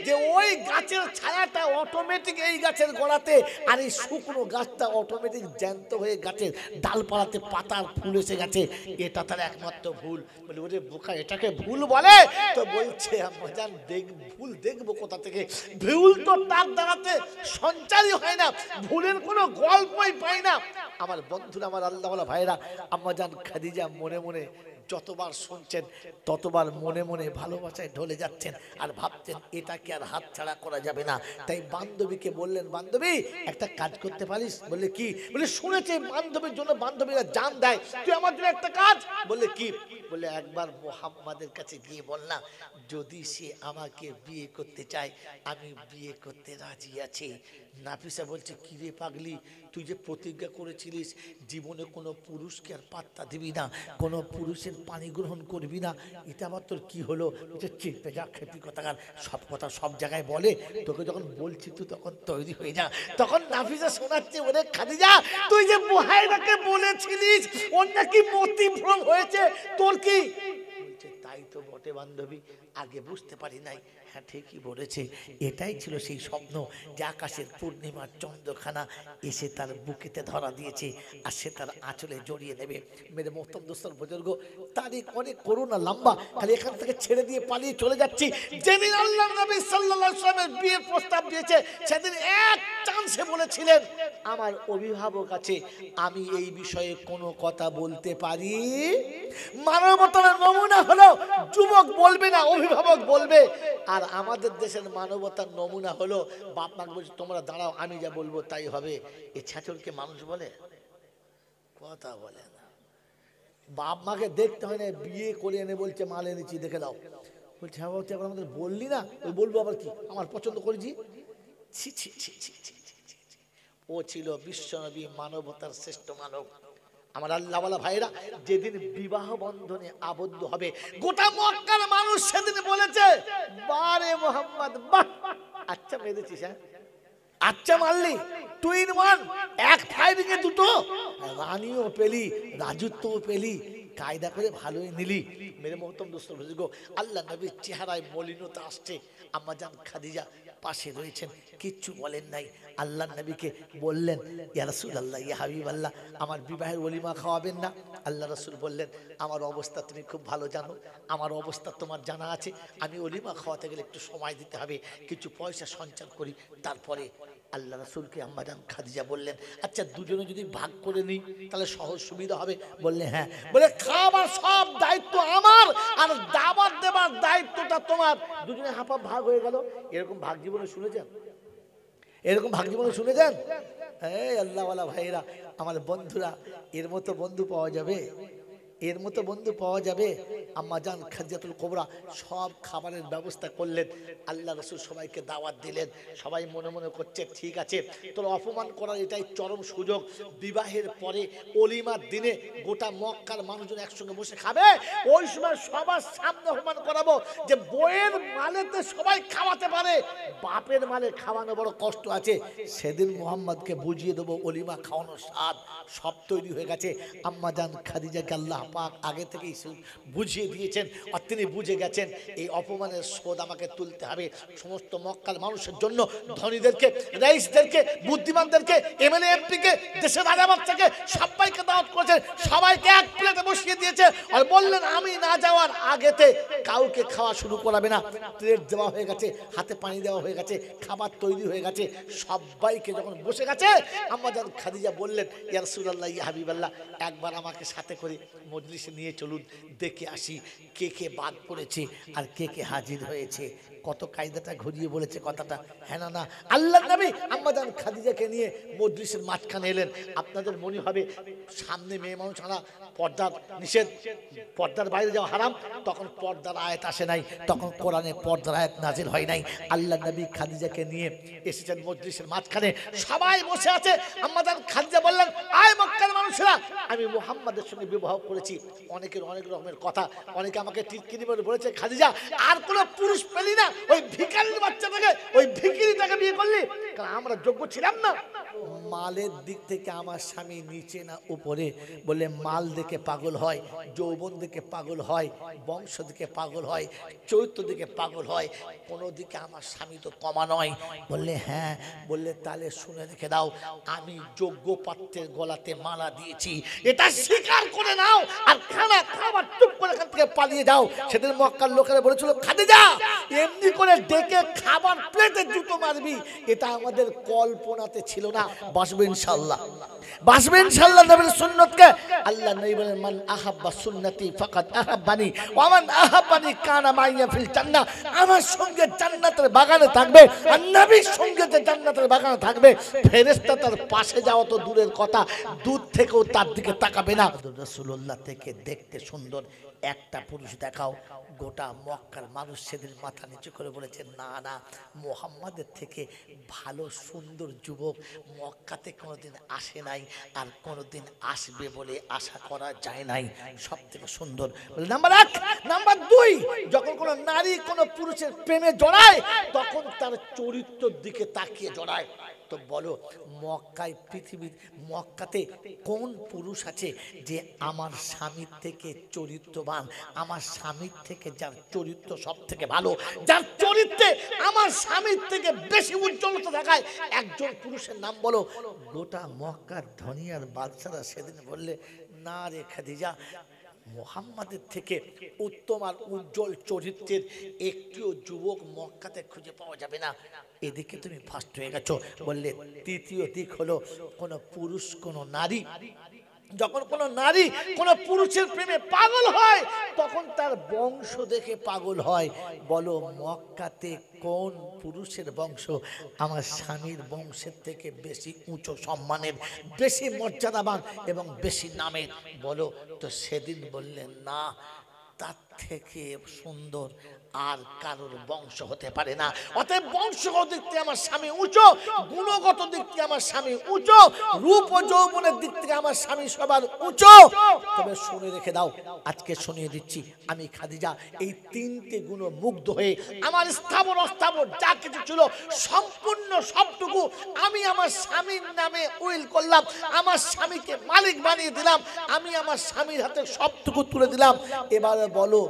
যে ওই গাছের ছায়াটা অটোমেটিক এই গাছের গোড়াতে, আর এই শুকনো গাছটা অটোমেটিক জ্যান্ত হয়ে গাছের ডালপালাতে পাতার ফুল এসে গেছে। এটা তার একমাত্র ভুল। বলে ওরে বোকা, এটাকে ভুল বলে? তো বলছে আম্মাজান ভুল দেখবো কোথা থেকে? ভুল তো তার দ্বারাতে সঞ্চারই হয় না, ভুলের কোনো গল্পই পাই না। আমার বন্ধুরা, আমার আল্লাহওয়ালা ভাইরা, আম্মাজান খাদিজা মনে মনে যতবার শুনছেন ততবার মনে মনে ভালোবাসায় ঢলে যাচ্ছেন, আর ভাবছেন এটাকে আর হাত ছাড়া করা যাবে না। তাই বান্ধবীকে বললেন, বান্ধবী একটা কাজ করতে পারিস? বললে কি? বলে শুনেছি বান্ধবীর জন্য বান্ধবীরা জান দেয়, তুই আমার জন্য একটা কাজ। বললে কি? বলে একবার মুহাম্মাদের কাছে গিয়ে বল না, যদি সে আমাকে বিয়ে করতে চায় আমি বিয়ে করতে রাজি আছি। নাফিসা বলছে, কি রে পাগলি, তুই যে প্রতিজ্ঞা করেছিলিস জীবনে কোনো পুরুষকে আর পাত্তা দিবি না, কোনো পুরুষের পানি গ্রহণ করবি না, এটা আবার তোর কি হলো? চিপে যা, খেপি কথাকার, সব কথা সব জায়গায় বলে, তোকে যখন বলছি তুই তখন তৈরি হয়ে যা। তখন নাফিসা শোনাচ্ছে, ওরে খাদিজা, তুই যে বুহাইরাকে বলেছিলিস ওর নাকি মতিভ্রম হয়েছে, তোর কি? বলছে তাই তো বটে বান্ধবী, আগে বুঝতে পারি নাই। হ্যাঁ ঠিকই বলেছে, এটাই ছিল সেই স্বপ্ন যে আকাশের পূর্ণিমার চন্দ্রখানা এসে তার বুকেতে ধরা দিয়েছে, আর সে তার আঁচলে জড়িয়ে নেবে। মেরে মোহতম দোস্তর বুজুর্গ, তারিখ অনেক করুণা লম্বা, খালি এখান থেকে ছেড়ে দিয়ে পালিয়ে চলে যাচ্ছি। যেদিন আল্লাহর নবী সাল্লাল্লাহু আলাইহি ওয়াসাল্লামের বিয়ের প্রস্তাব দিয়েছে, সেদিন এক চান্সে বলেছিলেন, আমার অভিভাবক আছে, আমি এই বিষয়ে কোনো কথা বলতে পারি। মানবতার নমুনা হলো যুবক বলবে না, অভিভাবক বলবে। আর আমাদের দেশের মানবতার নমুনা হলো বাপ মা বলছে তোমরা দাঁড়াও, আমি যা বলবো তাই হবে। এ ছাচলকে মানুষ বলে? কথা বলে না। বাপ মাকে দেখতে হয় না, বিয়ে করে এনে বলছে মাল এনেছি দেখে দাও। বলছে হ্যাঁ তুই এখন আমাদের বললি না, ওই বলবো আবার কি, আমার পছন্দ করেছি। ছি ছি ছি ছি ছি ছি ছি। ও ছিল বিশ্বনবী, মানবতার শ্রেষ্ঠ মানব। আমার আল্লাহওয়ালা ভাইরা, যেদিন বিবাহ বন্ধনে আবদ্ধ হবে, গোটা মক্কার মানুষ সেদিন বলেছে, বারে মোহাম্মদ, বাহ আচ্ছা মেরেছিস, হ্যাঁ আচ্ছা মারলি, টু ইন ওয়ান, এক ফায়ারিং এ দুটো, রানীও পেলি, রাজত্বও পেলি, কায়দা করে ভালোই নিলি। মেরে মোহতম দোস্ত বুঝগো, আল্লাহ নবীর চেহারায় মলিনতা আসছে। আম্মাজান খাদিজা পাশে রয়েছেন, কিচ্ছু বলেন নাই। আল্লাহ নবীকে বললেন, ইয়া রাসূলুল্লাহ, ইয়া হাবিবাল্লাহ, আমার বিবাহের ওলিমা খাওয়াবেন না? আল্লাহ রাসূল বললেন, আমার অবস্থা তুমি খুব ভালো জানো, আমার অবস্থা তোমার জানা আছে, আমি ওলিমা খাওয়াতে গেলে একটু সময় দিতে হবে, কিছু পয়সা সঞ্চয় করি, তারপরে। আল্লাহ রাসূলকে আম্মাজান খাদিজা বললেন, আচ্ছা দুজনে যদি ভাগ করে নিই তাহলে সহজ সুবিধা হবে? বললে হ্যাঁ। বলে খাবার সব দায়িত্ব আমার, আর দাবার দেবার দায়িত্বটা তোমার, দুজনে হাফ হাফ ভাগ হয়ে গেল। এরকম ভাগ জীবনে শুনেছেন? এরকম ভাগ জীবনে শুনেছেন? হ্যাঁ আল্লাহওয়ালা ভাইরা, আমার বন্ধুরা, এর মতো বন্ধু পাওয়া যাবে? এর মতো বন্ধু পাওয়া যাবে? আম্মাজান খাদিজাতুল কুবরা সব খাবারের ব্যবস্থা করলেন। আল্লাহ রাসূল সবাইকে দাওয়াত দিলেন। সবাই মনে মনে করছে ঠিক আছে, তোর অপমান করার এটাই চরম সুযোগ। বিবাহের পরে অলিমার দিনে গোটা মক্কার মানুষজন একসঙ্গে বসে খাবে, ওই সময় সবার সামনে অপমান করাবো যে বইয়ের মালেতে সবাই খাওয়াতে পারে, বাপের মালে খাওয়ানো বড় কষ্ট আছে। সেদিন মুহাম্মদকে বুঝিয়ে দেবো অলিমা খাওয়ানোর স্বাদ। সব তৈরি হয়ে গেছে। আম্মাজান খাদিজাকে আল্লাহ পাক আগে থেকেই বুঝিয়ে দিয়েছেন, আর তিনি বুঝে গেছেন এই অপমানের শোধ আমাকে তুলতে হবে। সমস্ত মক্কার মানুষের জন্য, ধনীদেরকে, রাইসদেরকে, বুদ্ধিমানদেরকে, এমএলএ এমপিকে, দেশের রাজা বাচ্চাকে সবাইকে দাওয়াত করেছেন, সবাইকে এক প্লেটে বসিয়ে দিয়েছে, আর বললেন আমি না যাওয়ার আগেতে কাউকে খাওয়া শুরু করাবে না। প্লেট দেওয়া হয়ে গেছে, হাতে পানি দেওয়া হয়ে গেছে, খাবার তৈরি হয়ে গেছে। সবাইকে যখন বসে গেছে, আম্মাজান খাদিজা বললেন, ইয়া রাসূলুল্লাহ, ইয়া হাবিবাল্লাহ, একবার আমাকে সাথে করে মজলিসে নিয়ে চলুন, দেখে আসি কে কে বাদ পড়েছে আর কে কে হাজির হয়েছে। কত কায়দাটা ঘুরিয়ে বলেছে কথাটা, হ্যাঁ না না। আল্লাহ নবী আম্মাজান খাদিজাকে নিয়ে মজলিসের মাঝখানে এলেন। আপনাদের মনে হবে সামনে মেয়ে মানুষ ছাড়া পর্দার নিষেধ, পর্দার বাইরে যাওয়া হারাম, তখন পর্দার আয়াত আসে নাই, তখন কোরআনে পর্দার আয়াত নাজিল হয় নাই। আল্লাহ নবী খাদিজাকে নিয়ে এসেছেন মজলিসের মাঝখানে, সবাই বসে আছে। আম্মাজান খাদিজা বললেন, আয় মক্কার মানুষেরা, আমি মুহাম্মাদের সঙ্গে বিবাহ করেছি। অনেকের অনেক রকমের কথা, অনেকে আমাকে টিটকিরি বলে বলেছে, খাদিজা আর কোনো পুরুষ পেলি না, ওই ভিখারির বাচ্চাটাকে, ওই ভিখিরিটাকে বিয়ে করলি, কারণ আমরা যোগ্য ছিলাম না। মালের দিক থেকে আমার স্বামী নিচে না উপরে, বলে মাল দেখে পাগল হয়, যৌবন দেখে পাগল হয়, বংশ দেখে পাগল হয়, চরিত্র দিকে পাগল হয়, কোনো দিকে আমার স্বামী তো কমা নয়। বললে হ্যাঁ, বললে তাহলে শুনে রেখে দাও, আমি যোগ্য পাত্রের গলাতে মালা দিয়েছি, এটা স্বীকার করে নাও, আর খানা খাবার টুক করে এখান থেকে পালিয়ে যাও। সেদিন মক্কার লোকেরা বলেছিল, খাদিজা এমনি করে ডেকে খাবার প্লেটে জুতো মারবি, এটা আমাদের কল্পনাতে ছিল না। বাসবে ইনশাআল্লাহ, বাসবে ইনশাআল্লাহ নবীর সুন্নতকে। আল্লাহ নবী বলেন, মান আহাব্বা সুন্নতি ফাকাদ আহাব্বানি ওয়া মান আহাব্বানি কানা মাইয়া ফিল জান্নাহ। আমার সঙ্গে জান্নাতের বাগানে থাকবে, আর নবীর সঙ্গে যে জান্নাতের বাগানে থাকবে, ফেরেশতা তার পাশে যাওয়া তো দূরের কথা, দূর থেকেও তার দিকে তাকাবে না। রাসূলুল্লাহ থেকে দেখতে সুন্দর একটা পুরুষ দেখাও। গোটা মক্কার মানুষ সেদিন মাথা নিচু করে বলেছে, না না, মুহাম্মাদের থেকে ভালো সুন্দর যুবক মক্কাতে কোনোদিন আসে নাই, আর কোনোদিন আসবে বলে আশা করা যায় নাই। সব থেকে সুন্দর। নাম্বার 1, নাম্বার 2, যখন কোনো নারী কোনো পুরুষের প্রেমে জড়ায়, তখন তার চরিত্রের দিকে তাকিয়ে জড়ায়। তো বলো, মক্কায় পৃথিবীর মক্কাতে কোন পুরুষ আছে যে আমার স্বামীর থেকে চরিত্রবান, আমার স্বামীর থেকে যার চরিত্র সব থেকে ভালো, যার চরিত্রে আমার স্বামীর থেকে বেশি উজ্জ্বলতা দেখায়, একজন পুরুষের নাম বলো। গোটা মক্কার ধনী আর বাদশারা সেদিন বললে, না রে খাদিজা, মুহাম্মাদের থেকে উত্তম আর উজ্জ্বল চরিত্রের একটিও যুবক মক্কাতে খুঁজে পাওয়া যাবে না। এদিকে তুমি ফার্স্ট হয়ে গেছো। বললে তৃতীয় দিক হলো, কোন পুরুষ কোন নারী, যখন কোন নারী কোন পুরুষের প্রেমে পাগল হয়, তখন তার বংশ দেখে পাগল হয়। বলো, মক্কাতে কোন পুরুষের বংশ আমার স্বামীর বংশের থেকে বেশি উঁচু সম্মানের, বেশি মর্যাদাবান এবং বেশি নামের? বলো। তো সেদিন বললেন, না, তার থেকে সুন্দর আর কারোর বংশ হতে পারে না। অতএব বংশগত দিক থেকে আমার স্বামী উঁচু, গুণগত দিক থেকে আমার স্বামী উঁচু, রূপ ও যৌবনের দিক থেকে আমার স্বামী সবার উঁচু। তবে শুনে রেখে দাও, আজকে শুনিয়ে দিচ্ছি, আমি খাদিজা এই 3টে গুণ মুগ্ধ হয়ে আমার স্থাবর অস্থাবর যা কিছু ছিল সম্পূর্ণ সবটুকু আমি আমার স্বামীর নামে উইল করলাম, আমার স্বামীকে মালিক বানিয়ে দিলাম, আমি আমার স্বামীর হাতে সবটুকু তুলে দিলাম। এবারে বলো,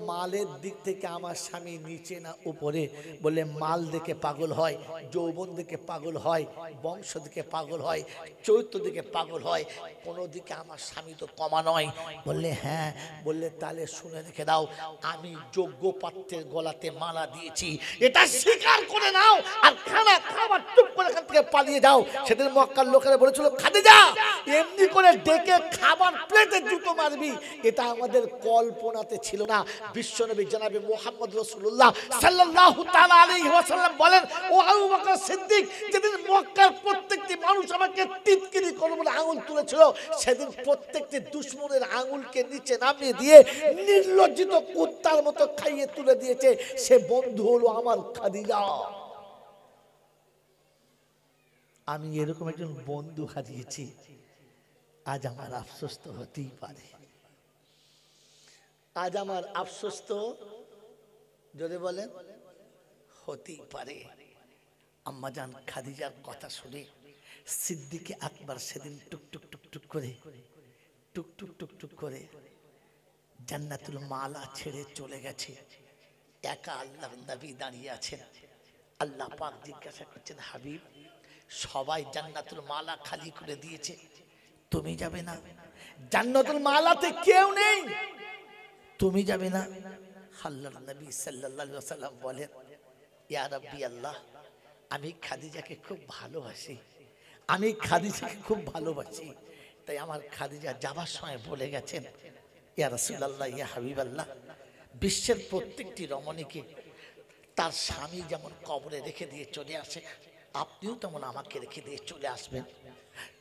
মালের দিক থেকে আমার স্বামী নিচে না উপরে? বলে মাল দেখে পাগল হয়, যৌবন দেখে পাগল হয়, বংশ দেখে পাগল হয়, চরিত্র দিকে পাগল হয়, কোনো দিকে আমার স্বামী তো কমা নয়। বললে হ্যাঁ, বললে তাহলে শুনে রেখে দাও, আমি যোগ্য পাত্রের গলাতে মালা দিয়েছি, এটা স্বীকার করে নাও, আর খানা খাবার টুক করে এখান থেকে পালিয়ে যাও। সেদিন মক্কার লোকেরা বলেছিল, খাদিজা এমনি করে ডেকে খাবার প্লেটে জুতো মারবি, এটা আমাদের কল্পনাতে ছিল না। বিশ্বনবী জনাবে মুহাম্মদ রাসূলুল্লাহ সাল্লাল্লাহু তাআলা আলাইহি ওয়াসাল্লাম বলেন, ও আবু বকর সিদ্দিক, যেদিন মক্কার প্রত্যেকটি মানুষ আমাকে টিটকিরি করে বলে আঙুল তুলেছিল, সেদিন প্রত্যেকটি দুশমনের আঙুলকে নিচে নামিয়ে দিয়ে নির্লজ্জিত কুত্তার মতো খাইয়ে তুলে দিয়েছে। সে বন্ধু হলো আমার খাদিজা। আমি এরকম একজন বন্ধু হারিয়েছি, আজ আমার আফসোস তো হতেই পারে, আজ আমার আফসোস তো যদি বলেন হতেই পারে। আম্মাজান খাদিজার কথা শুনে সিদ্দিকে আকবর সেদিন টুকটুক টুকটুক করে টুকটুক টুকটুক করে জান্নাতুল মালা ছেড়ে চলে গেছে। একা আল্লাহর নবী দাঁড়িয়ে আছেন। আল্লাহ পাক জিজ্ঞাসা করছেন, হাবিব, সবাই জান্নাতুল মালা খালি করে দিয়েছে, তুমি যাবে না? জান্নাতুল মালাতে কেউ নেই, তুমি যাবে না? আল্লাহর নবী সাল্লাল্লাহু আলাইহি ওয়াসাল্লাম বলেন, ইয়া রাব্বি আল্লাহ, আমি খাদিজাকে খুব ভালোবাসি, আমি খাদিজাকে খুব ভালোবাসি, তাই আমার খাদিজা যাবার সময় বলে গেছেন, ইয়া রাসূলুল্লাহ, ইয়া হাবিবাল্লাহ, বিশ্বের প্রত্যেকটি রমণীকে তার স্বামী যেমন কবরে রেখে দিয়ে চলে আসে, আপনিও তেমন আমাকে রেখে দিয়ে চলে আসবেন।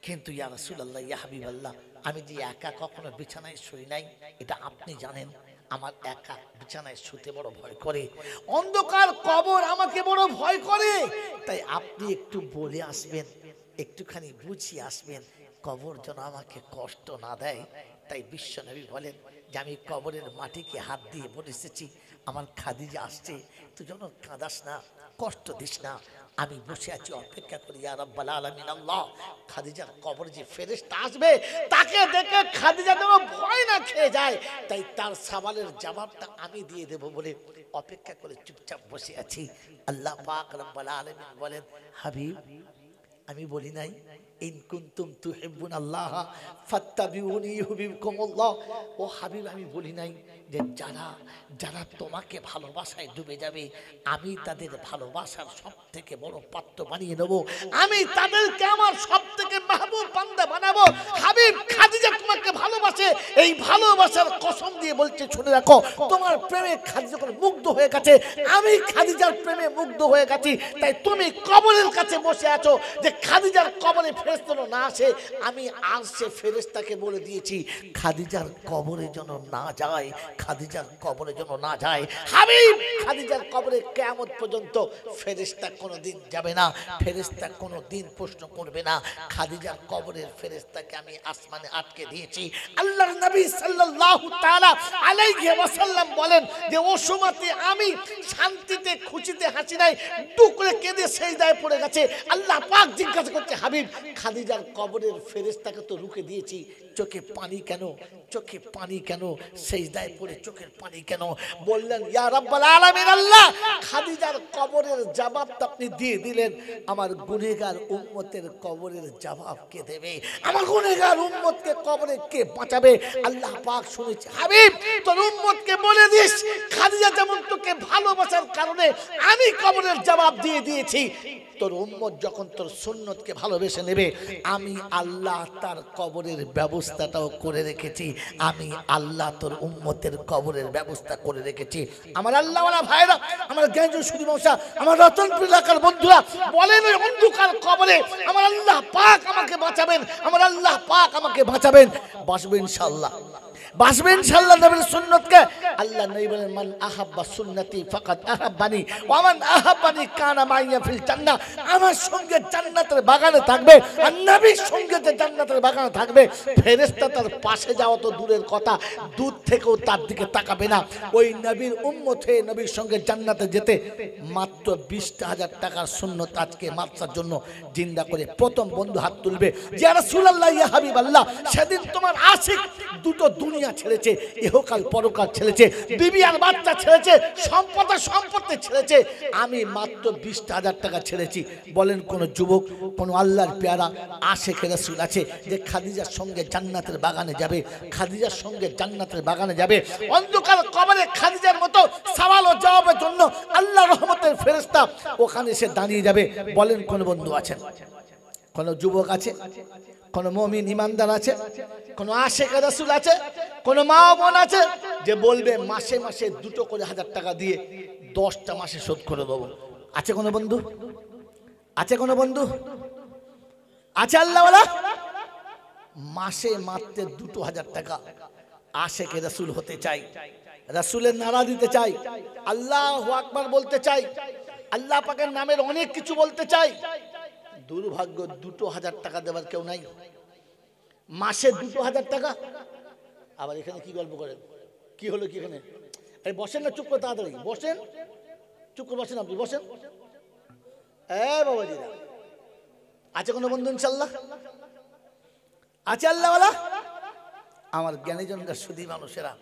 কিন্তু ইয়া রাসূলুল্লাহ, ইয়া হাবিবাল্লাহ, আমি যে একা কখনো বিছানায় শুই নাই, এটা আপনি জানেন। আমার একা বিছানায় শুতে বড় ভয় করে, অন্ধকার কবর আমাকে বড় ভয় করে। তাই আপনি একটু বলে আসবেন, একটুখানি বুঝিয়ে আসবেন, কবর যেন আমাকে কষ্ট না দেয়। তাই বিশ্বনবী বলেন যে আমি কবরের মাটিকে হাত দিয়ে বলে এসেছি, আমার খাদিজা আসছে, তুই যেন কাঁদাস না, কষ্ট দিস না। আমি বসে আছি, অপেক্ষা করি ইয়া রাব্বাল আলামিন আল্লাহ, খাদিজার কবরে যে ফেরেশতা আসবে তাকে দেখে খাদিজা যেন ভয় না খেয়ে যায়। তাই তার সওয়ালের জবাবটা আমি দিয়ে দেব বলে অপেক্ষা করে চুপচাপ বসে আছি। আল্লাহ পাক রাব্বাল আলামিন বলেন, হাবিব, আমি বলি নাই ইন কুনতুম তুহিব্বুনাল্লাহ ফাত্তাবিউনি ইউহিব্বুকুমুল্লাহ? ও হাবিব, আমি বলি নাই যে যারা যারা তোমাকে ভালোবাসায় ডুবে যাবে আমি তাদের ভালোবাসার সবথেকে বড় পাত্র বানিয়ে নেব, আমি তাদেরকে আমার সবথেকে মাহবুব বান্দা বানাবো। হাবিব, খাদিজা তোমাকে ভালোবাসে, এই ভালোবাসার কসম দিয়ে বলছে, শুনে রাখো, তোমার প্রেমে খাদিজা যখন মুগ্ধ হয়ে গেছে, আমি খাদিজার প্রেমে মুগ্ধ হয়ে গেছি। তাই তুমি কবরের কাছে বসে আছো যে খাদিজার কবরে ফেরেশতা না আসে, আমি আসছে ফেরেশতাকে বলে দিয়েছি খাদিজার কবরে যেন না যায়, খাদিজার কবরে যেন না যায়। হাবিব, খাদিজার কবরে কিয়ামত পর্যন্ত ফেরেশতা কোনোদিন যাবে না, ফেরেশতা কোনোদিন প্রশ্ন করবে না। খাদিজার কবরের ফেরেশতাকে আমি আসমানে আটকে দিয়েছি। আল্লাহর নবী সাল্লাল্লাহু তাআলা আলাইহি ওয়াসাল্লাম বলেন যে ও সময়তে আমি শান্তিতে খুশিতে হাসি নাই, টুকরে কেঁদে সেজদায় পড়ে গেছে। আল্লাহ পাক জিজ্ঞাসা করছে, হাবিব, খাদিজার কবরের ফেরেশতাকে তো রুখে দিয়েছি, চোখে পানি কেন, চোখে পানি কেন, সেজদায় পড়ে চোখের পানি কেন? বললেন, ইয়া রাব্বাল আলামিন আল্লাহ, খাদিজার কবরের জবাবটা আপনি দিয়ে দিলেন, আমার গুনাহগার উম্মতের কবরের জবাব কে দেবে? আমার গুনাহগার উম্মতকে কবরে কে বাঁচাবে? আল্লাহ পাক শুনেছে, হাবিব, তোর উম্মতকে বলে দিস খাদিজা যেমন তোকে ভালোবাসার কারণে আমি কবরের জবাব দিয়ে দিয়েছি, তোর উম্মত যখন তোর সুন্নতকে ভালোবেসে নেবে, আমি আল্লাহ তার কবরের ব্যবস্থাটাও করে রেখেছি, আমি আল্লাহ তোর উম্মতের কবরের ব্যবস্থা করে রেখেছি। আমার আল্লাহওয়ালা ভাইরা, আমার জ্ঞানজু সুদী মশা, আমার রতনপুর এলাকার বন্ধুরা বলেন, ওই অন্ধকার কবরে আমার আল্লাহ পাক আমাকে বাঁচাবেন, আমার আল্লাহ পাক আমাকে বাঁচাবেন। বাঁচবেন ইনশাআল্লাহ, বাঁচবে ইনশাআল্লাহ নবীর সুন্নতকে। আল্লাহ নবী বলেন, মান আহাব্বা সুন্নতি ফাকাদ আহাব্বানি ওয়া মান আহাব্বানি কানা মাইয়া ফিল জান্নাহ। আমার সঙ্গে জান্নাতের বাগানে থাকবে, আর নবীর সঙ্গে যে জান্নাতের বাগানে থাকবে, ফেরেশতা তার পাশে যাওয়া তো দূরের কথা, দূর থেকেও তার দিকে তাকাবে না। ওই নবীর উম্মত হয়ে নবীর সঙ্গে জান্নাতে যেতে মাত্র 20,000 টাকার সুন্নত আজকে মাদ্রাসার জন্য জিন্দা করে প্রথম বন্ধু হাত তুলবে, ইয়া রাসূলুল্লাহ, ইয়া হাবিবাল্লাহ, সেদিন তোমার আশিক দুটো দুনিয়া ছেড়েছে, ইহকাল পরকাল ছেড়েছে, বিবি আর বাচ্চা ছেড়েছে, সম্পত্তি ছেড়েছে, আমি মাত্র 20,000 টাকা ছেড়েছি। বলেন কোন যুবক, কোন আল্লাহর পেয়ারা আশিকে রাসূল আছে যে খাদিজার সঙ্গে জান্নাতের বাগানে যাবে, খাদিজার সঙ্গে জান্নাতের বাগানে যাবে? অন্ধকার কবরে খাদিজার মতো সওয়াল ও জবাবের জন্য আল্লাহর রহমতের ফেরেশতা ওখানে এসে দাঁড়িয়ে যাবে। বলেন কোন বন্ধু আছেন, কোন যুবক আছে, কোন মুমিন ইমানদার আছে, কোন আশিকে রাসূল আছে, কোন মা বোন আছে যে বলবে মাসে মাসে 2 করে 1000 টাকা দিয়ে 10টা মাসে শোধ করে দেবো? আছে কোন বন্ধু? আছে কোন বন্ধু? আছে আল্লাহওয়ালা? মাসে মাত্র 2,000 টাকা আশিকে রাসূল হতে চাই, রাসূলের নারা দিতে চাই, আল্লাহু আকবার বলতে চাই, আল্লাহ পাকের নামের অনেক কিছু বলতে চাই। দুর্ভাগ্য, 2,000 টাকা দেওয়ার কেউ নাই। মাসে 2,000 টাকা। আবার এখানে কি গল্প করেন? কি হলো কি এখানে? এই বসেন না, চুপ করে তাড়াতাড়ি বসেন, চুপ করে বসেন, আপনি বসেন। বাবাজি, আছে কোনো বন্ধু ইনশাআল্লাহ? আছে আল্লাহওয়ালা? আমার জ্ঞানীজনরা সুধী মানুষেরা,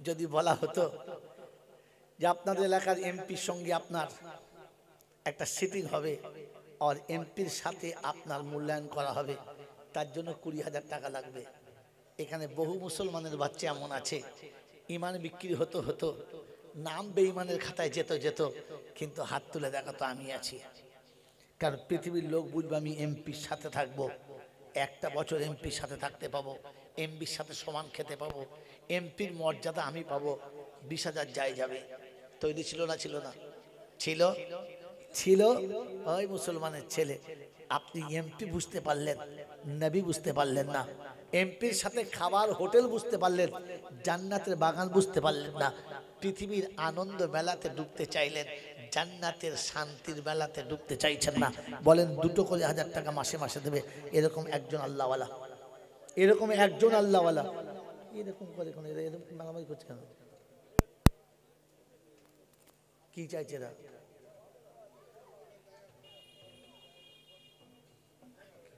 যদি বলা হতো যে আপনাদের এলাকার এমপির সঙ্গে আপনার একটা সিটিং হবে আর এমপির সাথে আপনার মূল্যায়ন করা হবে, তার জন্য 20,000 টাকা লাগবে। এখানে বহু মুসলমানের বাচ্চা এমন আছে, ইমান বিক্রি হতো, নাম বেঈমানের খাতায় যেত, কিন্তু হাত তুলে দেখাতো আমি আছি। কারণ পৃথিবীর লোক বুঝবে আমি এমপির সাথে থাকবো, একটা বছর এমপির সাথে থাকতে পাবো, এমপির সাথে সমান খেতে পাবো, এমপির মর্যাদা আমি পাবো, 20,000 যাবে। তৈরি ছিল না? ছিল ছিল ওই মুসলমানের ছেলে। আপনি এমপি বুঝতে পারলেন, নবী বুঝতে পারলেন না। এমপির সাথে খাবার হোটেল বুঝতে পারলেন, জান্নাতের বাগান বুঝতে পারলেন না। পৃথিবীর আনন্দ মেলাতে ডুবতে চাইলেন, জান্নাতের শান্তির মেলাতে ডুবতে চাইছেন না। বলেন 2 করে 1000 টাকা মাসে মাসে দেবে এরকম একজন আল্লাহওয়ালা, এরকম একজন আল্লাহওয়ালা এরকম করে কোন এরকম মারামারি করছে কেন? কি চাইছে এরা?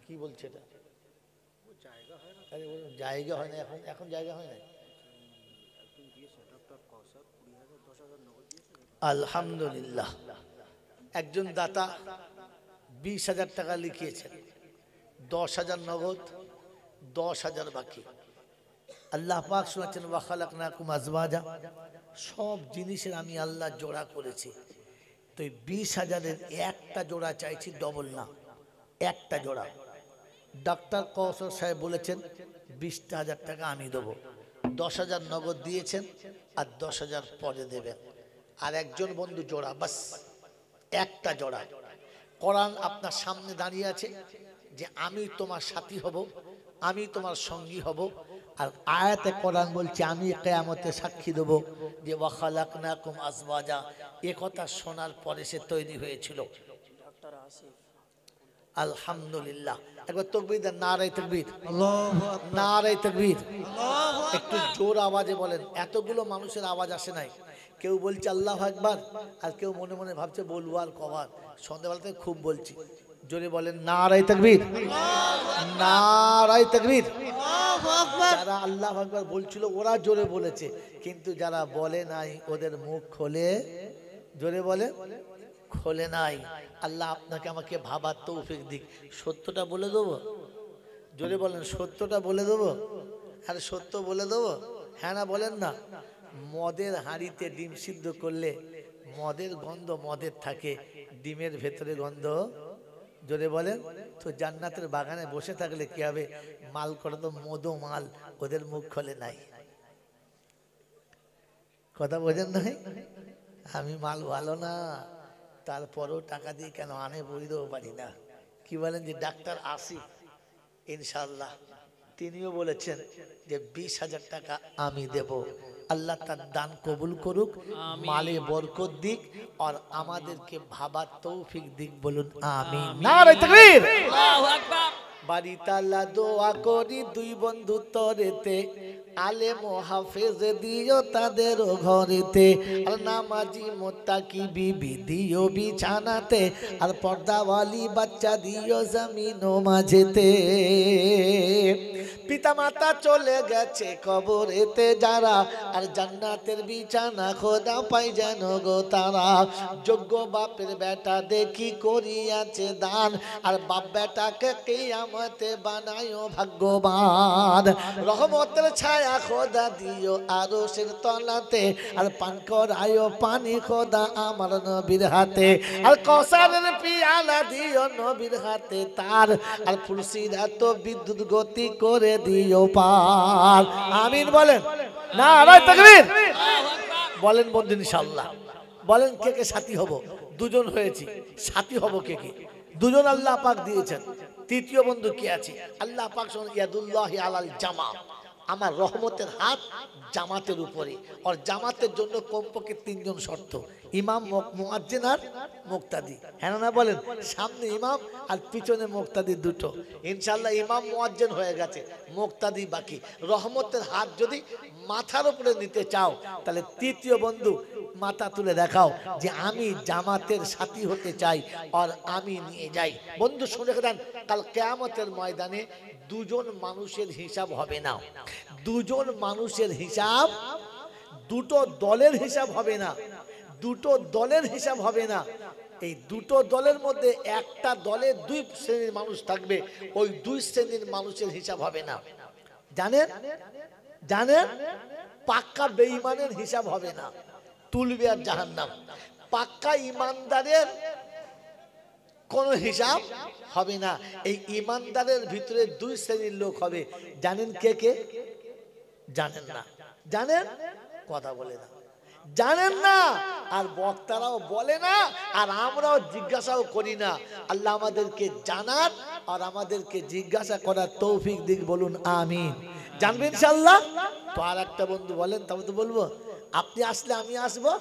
কি বলছে এটা? জায়গা হয় না এখন, এখন জায়গা হয় না। আলহামদুলিল্লাহ, একজন দাতা 20,000 টাকা লিখিয়েছেন, 10,000 নগদ, 10,000 বাকি। আল্লাহ পাক শুনেছেন ওয়া খালাকনাকুম আজওয়াজা, সব জিনিসের আমি আল্লাহ জোড়া করেছি। তো 20,000-এর একটা জোড়া চাইছি, ডবল না, একটা জোড়া। ডাক্তার কৌশল সাহেব বলেছেন 20,000 টাকা আমি দেবো, 10,000 নগদ দিয়েছেন আর 10,000 পরে দেবেন। আর একজন বন্ধু জোড়া, বাস একটা জোড়া। কোরআন আপনার সামনে দাঁড়িয়ে আছে যে আমি তোমার সাথী হব, আমি তোমার সঙ্গী হব। আর আয়াতে কোরআন বলছে আমি কিয়ামতে সাক্ষী দেব যে ওয়া খালাকনাকুম আজওয়াজা। এ কথা শোনার পরে সে তৈরি হয়েছিল। আলহামদুলিল্লাহ, একবার তাকবীর দেন, নারে তাকবীর, আল্লাহু আকবার, নারে তাকবীর, আল্লাহু আকবার। একটু জোর আওয়াজে বলেন, এতগুলো মানুষের আওয়াজ আসে নাই। কেউ বলছে আল্লাহু আকবার, আর কেউ মনে মনে ভাবছে বলবো আর কবার, সন্ধ্যাবেলা থেকে খুব বলছি। জোরে বলেন নারে তাকবীর, নারে তাকবীর। যারা আল্লাহু আকবার বলছিল ওরা জোরে বলেছে, কিন্তু যারা বলে নাই ওদের মুখ খোলে, জোরে বলে, খোলে নাই। আল্লাহ আপনাকে আমাকে ভাবার তৌফিক দিক। সত্যটা বলে দেবো, জোরে বলেন সত্যটা বলে দেবো। আর সত্য বলে দেবো, হ্যাঁ না বলেন না। মদের হাঁড়িতে ডিম সিদ্ধ করলে মদের গন্ধ মদের থাকে, ডিমের ভেতরে গন্ধ, জোরে বলেন। তো জান্নাতের বাগানে বসে থাকলে কি হবে? মাল করে তো মদো মাল, ওদের মুখ খোলে নাই। কথা বোঝেন নাই? আমি মাল ভালো না, তারপরেও টাকা দিয়ে কেন আনে বইতেও পারি না। কি বলেন যে ডাক্তার আসিফ ইনশাআল্লাহ তিনিও বলেছেন যে 20,000 টাকা আমি দেব। আল্লাহ তার দান কবুল করুক, মালে বরকত দিক, আর আমাদেরকে ভাবার তৌফিক দিক। বলুন আমিন, নারে তাকবীর, আল্লাহু আকবার। বাড়ি তালা দোয়া করি দুই বন্ধু তরেতে, আলেম ও হাফেজ দিও তাদের ঘরেতে, আর নামাজি মুত্তাকি বিবি দিও বিছানাতে, আর পর্দাওয়ালি বাচ্চা দিও জমিন ও মাঝেতে। পিতা মাতা চলে গেছে কবরেতে যারা, আর জান্নাতের বিছানা খোদা পাই যেন গো তারা। যোগ্য বাপের বেটা দেখি করিয়াছে দান, আর বাপ বেটাকে কিয়ামতে বানায়ো ভাগ্যবান। রহমতের ছায়া খোদা দিও আরশের তলাতে, আর পান করায়ো পানি খোদা আমার নবীর হাতে, আর কওসারের পিয়ালা দিও নবীর হাতে তার, আর ফুলসিরাত বিদ্যুৎ গতি করে দিও পার। আমিন বলেন, নারে তাকবীর। বলেন বন্ধু ইনশাআল্লাহ, বলেন কে কে সাথী হব? দুজন হয়েছি, সাথী হব কে কে? দুজন আল্লাহ পাক দিয়েছেন। তৃতীয় বন্ধু কে আছে? আল্লাহ পাক ইয়াদুল্লাহি আলাল জামা, আমার রহমতের হাত জামাতের উপরে। আর জামাতের জন্য কমপক্ষে 3 জন শর্ত, ইমাম, মুয়াজ্জিন আর মুক্তাদি। হ্যাঁ না বলেন? সামনে ইমাম আর পিছনে মুক্তাদি দুটো। ইনশাআল্লাহ ইমাম মুয়াজ্জিন হয়ে গেছে, মুক্তাদি বাকি। রহমতের হাত যদি মাথার উপরে নিতে চাও, তাহলে তৃতীয় বন্ধু মাথা তুলে দেখাও যে আমি জামাতের সাথী হতে চাই, আর আমি নিয়ে যাই। বন্ধু শুনে রাখেন, কাল কিয়ামতের ময়দানে দুজন মানুষের হিসাব হবে না, দুজন মানুষের হিসাব, দুটো দলের হিসাব হবে না, দুটো দলের হিসাব হবে না। এই দুটো দলের মধ্যে একটা দলে 2 শ্রেণীর মানুষ থাকবে, ওই 2 শ্রেণীর মানুষের হিসাব হবে না। জানেন? জানেন? পাক্কা বেঈমানের হিসাব হবে না, তুলবে আর জাহান্নাম। পাক্কা ইমানদারের কোন হিসাব হবে না। এই ইমানদারের ভিতরে 2 শ্রেণীর লোক হবে। জানেন কে কে? জানেন না? জানেন? কথা বলে না। জানেন না, আর বক্তারাও বলে না, আর আমরাও জিজ্ঞাসাও করি না। আল্লাহ আমাদেরকে জানার আর আমাদেরকে জিজ্ঞাসা করার তৌফিক দিক, বলুন আমিন। জানবেন ইনশাআল্লাহ। তো আর একটা বন্ধু বলেন, তবে তো বলবো, আপনি আসলে আমি আসবো।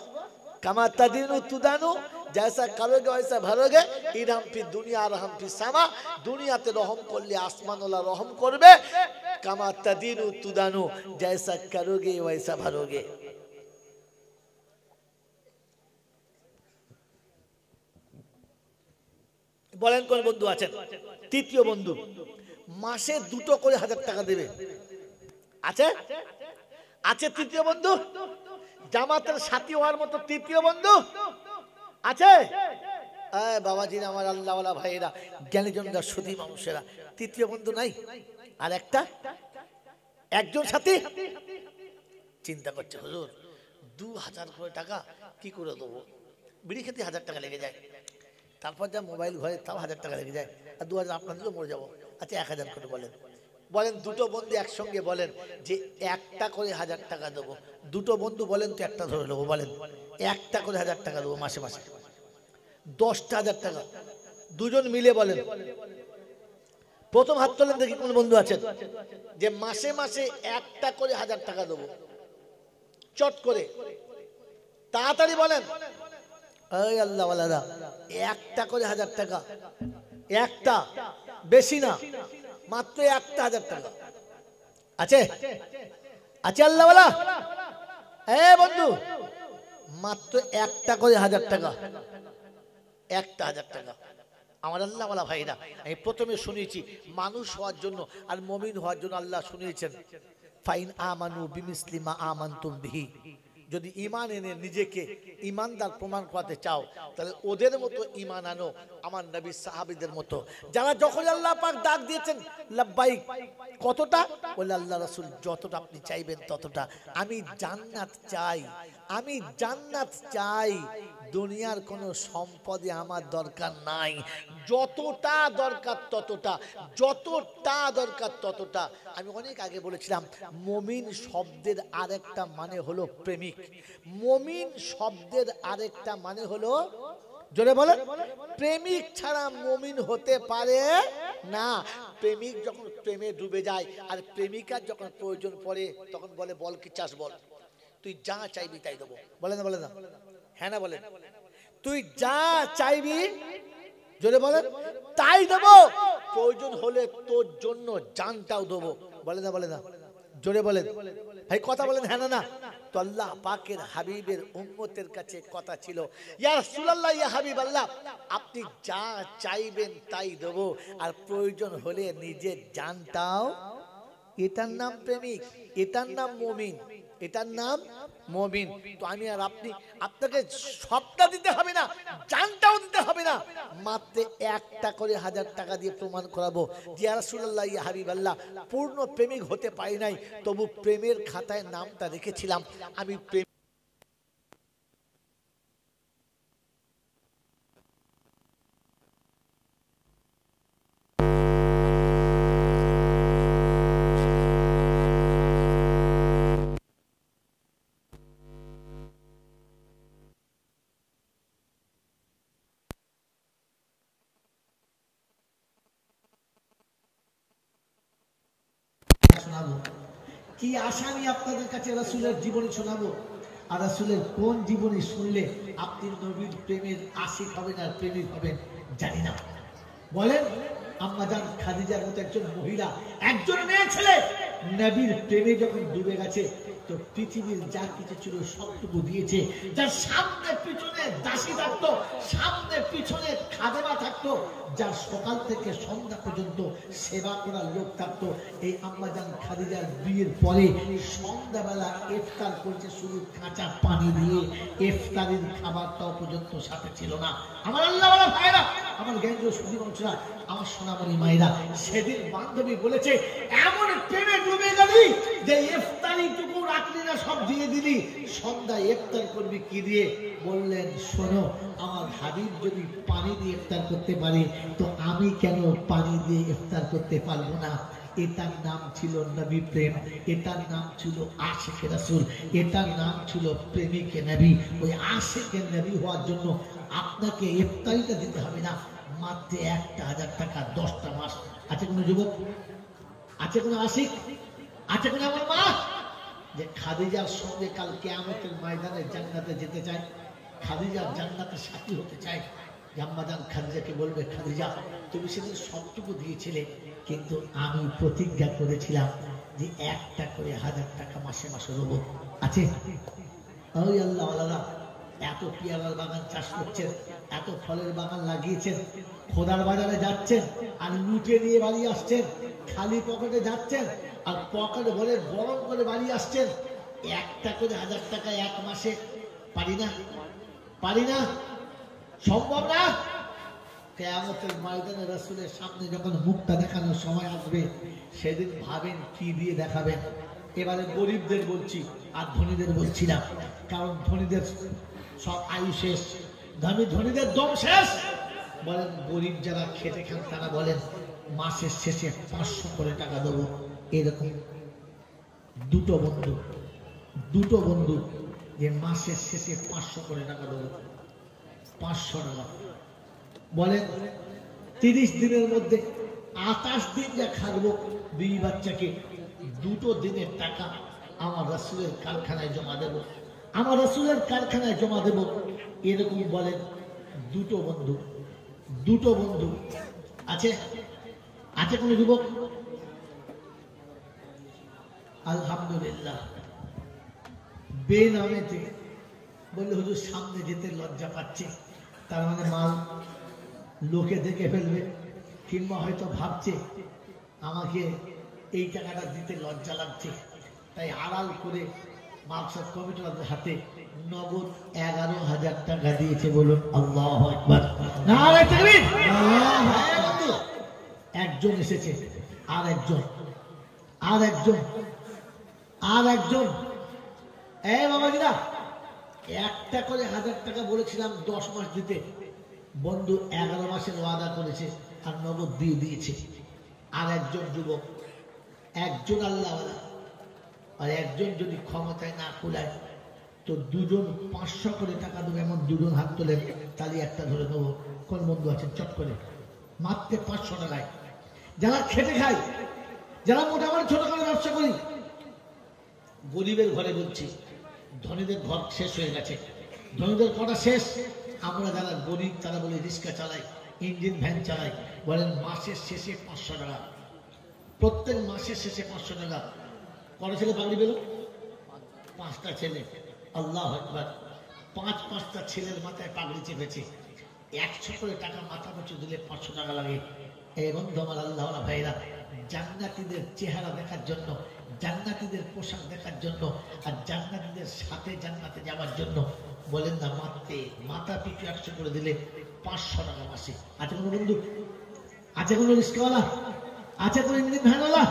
কামা তাদিনু তুদানু, जैसा करोगे वैसा भरोगे। इरहम फी दुनिया रहम फी सामा, दुनियाते रहम करले आसमानওয়ালা रहम করবে। কামা তাদিনু তুদানু, जैसा करोगे वैसा भरोगे। বলেন কোন বন্ধু আছেন? তৃতীয় বন্ধু মাসে 2টো করে 1000 টাকা দেবে, আছে? আছে তৃতীয় বন্ধু? জামাতের সাথী হওয়ার মতো তৃতীয় বন্ধু আছে? বাবাজিরা, আমার আল্লাহওয়ালা ভাইয়েরা, জ্ঞানীজনরা, সুধী মানুষেরা, তৃতীয় বন্ধু নাই? আর একটা, একজন সাথী চিন্তা করছে, হুজুর 2000 করে টাকা কি করে দেবো? বিড়ি খেতে 1000 টাকা লেগে যায়, তারপর যা মোবাইল ঘরে তাও 1000 টাকা লেগে যায়, আর 2000 আপনার দিলেও মরে যাবো। আচ্ছা 1000 করে বলেন। বলেন দুটো বন্ধু একসঙ্গে বলেন যে একটা করে 1000 টাকা দেবো। দুটো বন্ধু বলেন তো একটা ধরে নেবো, বলেন একটা করে 1000 টাকা দেবো মাসে মাসে, 10,000 টাকা। দুজন মিলে বলেন। প্রথম হাত তোলেন দেখি কোন বন্ধু আছেন যে মাসে মাসে একটা করে 1000 টাকা দেবো। চট করে তাড়াতাড়ি বলেন। এই আল্লাহ ওয়ালারা, একটা করে 1000 টাকা, একটা, বেশি না, মাত্র একটা 1000 টাকা আছে? আছে আল্লাহ ওয়ালা? বন্ধু, মাত্র একটা করে 1000 টাকা, একটা 1000 টাকা। আমার আল্লাহ ওয়ালা ভাইরা, আমি প্রথমে শুনেছি মানুষ হওয়ার জন্য আর মুমিন হওয়ার জন্য আল্লাহ শুনিয়েছেন, ফাইন আমানু বিমিসলি মা আমানতুম বিহি। যদি ঈমান এনে নিজেকে ঈমানদার প্রমাণ করাতে চাও, তাহলে ওদের মতো ঈমান আনো, আমার নবী সাহাবীদের মতো, যারা যখন আল্লাহ পাক ডাক দিয়েছেন লাব্বাইক, কতটা? বলে আল্লাহ রাসূল যতটা আপনি চাইবেন ততটা। আমি জান্নাত চাই, আমি জান্নাত চাই, দুনিয়ার কোনো সম্পদে আমার দরকার নাই, যতটা দরকার ততটা, যতটা দরকার ততটা। আমি অনেক আগে বলেছিলাম, মুমিন শব্দের আরেকটা মানে হলো প্রেমিক। মুমিন শব্দের আরেকটা মানে হলো, জোরে বলেন, প্রেমিক ছাড়া মুমিন হতে পারে না। প্রেমিক যখন প্রেমে ডুবে যায় আর প্রেমিকার যখন প্রয়োজন পড়ে তখন বলে, বল কি চাস বল, তুই যা চাইবি তাই দেবো। বলে না, বলে না, হ্যাঁ না বলেন, তুই যা চাইবি, জোরে বলেন, তাই দেবো, প্রয়োজন হলে তোর জন্য জানটাও দেবো। বলে না, বলে না, জোরে বলেন ভাই, কথা বলেন, হ্যাঁ না? তো আল্লাহ পাকের হাবিবের উম্মতের কাছে কথা ছিল, ইয়া রাসূলুল্লাহ, ইয়া হাবিবাল্লাহ, আপনি যা চাইবেন তাই দেবো, আর প্রয়োজন হলে নিজের জানটাও। এটার নাম প্রেমিক, এটার নাম মুমিন, এটার নাম মুমিন। তো আমি আর আপনি, আপনাকে সবটা দিতে হবে না, জানটাও দিতে হবে না, মাত্র একটা করে 1000 টাকা দিয়ে প্রমাণ করাবো যে ইয়া রাসূলুল্লাহ, ইয়া হাবিবাল্লাহ, পূর্ণ প্রেমিক হতে পারি নাই, তবু প্রেমের খাতায় নামটা রেখেছিলাম। আমি প্রেম শোনাবো, কি আশা নিয়ে আপনাদের কাছে রাসূলের জীবনী শোনাবো। আর রাসূলের কোন জীবনী শুনলে আপনি নবীর প্রেমের আশিক হবেন আর প্রেমিক হবেন জানি না। বলেন, আম্মা জান খাদিজার মতো একজন মহিলা, একজন মেয়ে ছেলে নবীর প্রেমে যখন ডুবে গেছে, তো পৃথিবীর যা কিছু ছিল সবটুকু দিয়েছে। যার সামনে পিছনে দাসী থাকতো, সামনে পিছনে খাদেমা থাকতো, যার সকাল থেকে সন্ধ্যা পর্যন্ত সেবা করার লোক থাকতো। এই আম্মা জান খাদিজার বিয়ের পরে সন্ধ্যাবেলা ইফতার করছে শুধু কাঁচা পানি দিয়ে, ইফতারের খাবারটাও পর্যন্ত সাথে ছিল না। আমার আল্লাহওয়ালা ভাইরা, আমার জ্ঞানীয় সুধী মানুষরা, আমার সোনামণি মায়েরা, সেদিন বান্ধবী বলেছে, এমন প্রেমে ডুবে গেলি যে ইফতারিটুকু রাখলি না, সব দিয়ে দিলি, সন্ধ্যায় ইফতার করবি কি দিয়ে? বললেন, শোনো, আমার হাবিব যদি পানি দিয়ে ইফতার করতে পারে, তো আমি কেন পানি দিয়ে ইফতার করতে পারবো না? এটার নাম ছিল নবী প্রেম, এটার নাম ছিল আশিকে রাসূল, এটার নাম ছিল প্রেমিকে নবী। ওই আশিকে নবী হওয়ার জন্য আপনাকে ইফতারিটা দিতে হবে না, মাত্র 1,000 টাকা 10টা মাস। আছে কোনো যুবক, আছে কোনো আশিক, আছে কোনো আমার মা যে খাদিজার সঙ্গে কাল কিয়ামতের ময়দানে জান্নাতে যেতে চায়, খাদিজার জান্নাতের সাথী হতে চায়? আম্মাজান খাদিজাকে বলবে, খাদিজা তুমি সেদিন সবটুকু দিয়েছিলে, কিন্তু আমি প্রতিজ্ঞা করেছিলাম যে 1টা করে 1000 টাকা মাসে মাসে দেবো। আছে? ওই আল্লাহ আল্লাহ, এত পেয়ারার বাগান চাষ করছেন, এত ফলের বাগান লাগিয়েছেন, খোদার বাজারে যাচ্ছেন আর লুটে নিয়ে বাড়ি আসছেন, খালি পকেটে যাচ্ছেন আর পকেট ভরে গরম করে বাড়ি আসছেন। 1টা করে 1000 টাকা এক মাসে পারি না, পারি না, সম্ভব না। কিয়ামতের ময়দানে রাসূলের সামনে যখন মুখটা দেখানোর সময় আসবে, সেদিন ভাবেন কি দিয়ে দেখাবেন। এবারে গরিবদের বলছি আর ধনীদের বলছি না, কারণ ধনীদের সব আয়ু শেষ, ধনীদের দম শেষ। বলেন গরিব যারা খেটে খান তারা বলেন মাসের শেষে 500 করে টাকা দেবো। এরকম দুটো বন্ধু যে মাসের শেষে 500 করে টাকা দেবো, 500 টাকা। বলেন 30 দিনের মধ্যে 28 দিন যা খাবো, বিবি বাচ্চাকে 2 দিনের টাকা আমার রাসূলের কারখানায় জমা দেব, আমার রাসূলের কারখানায় জমা দেব। এরকম বলেন দুটো বন্ধু আছে? আছে কোন যুবক? আলহামদুলিল্লাহ। বেনামেতে বললে হুজুর সামনে যেতে লজ্জা পাচ্ছে, তার মানে মাল লোকে দেখে ফেলবে, কিংবা হয়তো ভাবছে আমাকে এই টাকাটা দিতে লজ্জা লাগছে, তাই আড়াল করে মাকসাদ কমিটির হাতে নগদ 11,000 টাকা দিয়েছে। বলুন আল্লাহু আকবার। নারে তাকবীর। একজন এসেছে, আর একজন এই বাবাজিরা, 1টা করে 1000 টাকা বলেছিলাম 10 মাস দিতে, বন্ধু 11 মাসের ওয়াদা করেছে আর নগদ দিয়ে দিয়েছে। আর একজন যুবক, একজন আল্লাহওয়ালা আর একজন যদি ক্ষমতায় না কুলায় তো দুজন 500 করে টাকা দেবে, এমন দুজন হাত তোলেন, তালি একটা ধরে নেবো। কোন বন্ধু আছেন? চট করে মাত্র 500 টাকায়। যারা খেটে খায়, যারা মোটামুটি ছোটখাটো ব্যবসা করি, গরিবের ঘরে বলছি, ধনীদের ঘর শেষ হয়ে গেছে, ধনীদের কটা শেষ। আমরা যারা গরিব তারা বলে রিক্সা চালাই, ইঞ্জিন ভ্যান চালাই, বলেন মাসের শেষে 500 টাকা, প্রত্যেক মাসের শেষে 500 টাকা। কটা ছেলে পাগড়ি পেল? 5টা ছেলে। আল্লাহু আকবার। 5টা ছেলের মাথায় পাগড়ি চেপেছে। 100 করে টাকা মাথা পিছু দিলে 500 টাকা লাগে। এই বন্ধু আমার আল্লাহওয়ালা ভাইরা, জান্নাতীদের চেহারা দেখার জন্য, জান্নাতীদের পোশাক দেখার জন্য আর জান্নাতীদের সাথে জান্নাতে যাওয়ার জন্য বলেন না মাত্রে মাথা পিছু 100 করে দিলে 500 টাকা মাসে। আছে কোনো বন্ধু? আছে কোনো রিক্সাওয়ালা? আছে কোনো ইঞ্জিন ভ্যানওয়ালা?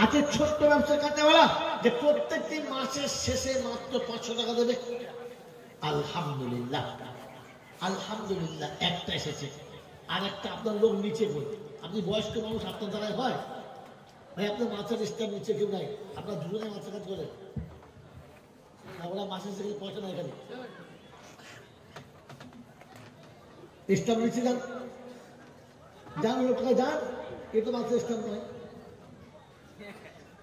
আছে ছোট্ট ব্যবসা কাটাওয়ালা যে প্রত্যেকটি মাসের শেষে মাত্র 500 টাকা দেবে? আলহামদুলিল্লাহ, আলহামদুলিল্লাহ। একটা এসেছে, আর একটা আপনার লোক নিচে বলে, আপনি বয়স্ক মানুষ, আপনার দ্বারাই হয় ভাই, আপনার মাথার স্টাফ নিচে কেউ নাই, আপনার দুজনে মাথা কাজ করে, ওরা মাসের শেষে পয়সা নাই, এখানে স্টাফ নিচে যান, যান লোকটা যান। এ তো মাথার স্টাফ নয়,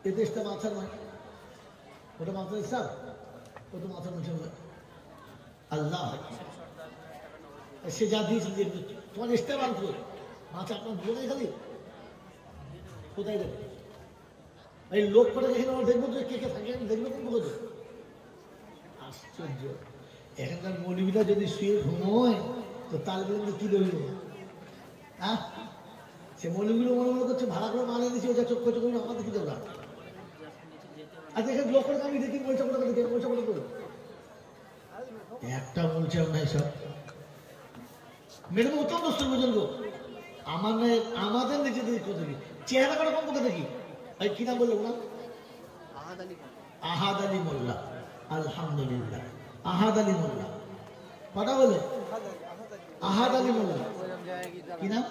এ তো স্টাফ মাথার নয়, ওটা মাথার স্টাফ, ও তো মাথার নিচে নয়। আল্লাহ সে যা দিয়েছে, তোমার স্টাফ আনতো মাথা আপনার দুজনে খালি কোথায় দেবে? এই লোক করে দেখে আমরা দেখবো তো কে কে থাকে, দেখবো কোন লোক? আশ্চর্য। এখানকার মৌলবীরা যদি শুয়ে ঘুমোয় তো তার বিরুদ্ধে কি দলিল? হ্যাঁ, সে মৌলবীগুলো মনে মনে করছে ভাড়া করে মানিয়ে দিচ্ছে, ওটা চোখ চোখ আমাদের কি দরকার? আচ্ছা, এখানে লোক করে আমি দেখি মরিচা করে দেখি, মরিচা করে করবো একটা মরিচাও নাই সব মেরে অত্যন্ত বুজুর্গ। আমাদের নিচে দেখি কোথায় চেহারা করে কম কোথা দেখি? ভাই কি নাম বললো না? আহাদ আলী মোল্লা। আলহামদুলিল্লাহ, আহাদ আলী মোল্লা। কথা বলে আহাদ আলী মোল্লা। কি নাম?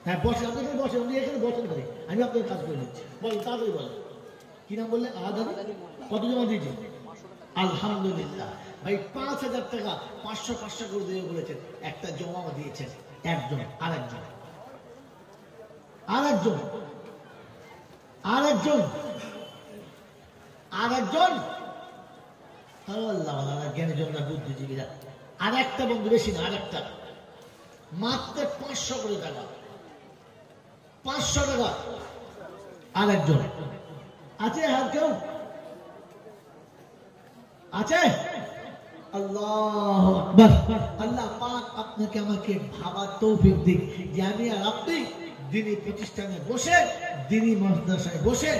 হ্যাঁ বসে, আপনি এখানে বসেন, উনি এখানে বসেন করে, আমি আপনার কাজ করে নিচ্ছি। বলেন, তাড়াতাড়ি বলেন, কি নাম বললেন? আহাদানি কত জমা দিয়েছেন? আলহামদুলিল্লাহ ভাই, 5,000 টাকা 500 করে দিয়ে বলেছেন। একটা জমা দিয়েছেন একজন, আরেকজন আরেকজন আরেকজন আরেকজন আল্লাহ জ্ঞানী জন না, বুদ্ধিজীবীরা। আর একটা বন্ধু, বেশি না, আরেকটা মাত্র 500 করে টাকা, 500 টাকা আরেকজন আছে। আর কেউ আছে? আল্লাহ আকবার। আল্লাহ পাক আপনাকে আমাকে ভাবার তৌফিক দিক যে আমি আর আপনি দ্বীনি প্রতিষ্ঠানে বসে, দ্বীনি মাদ্রাসায় বসে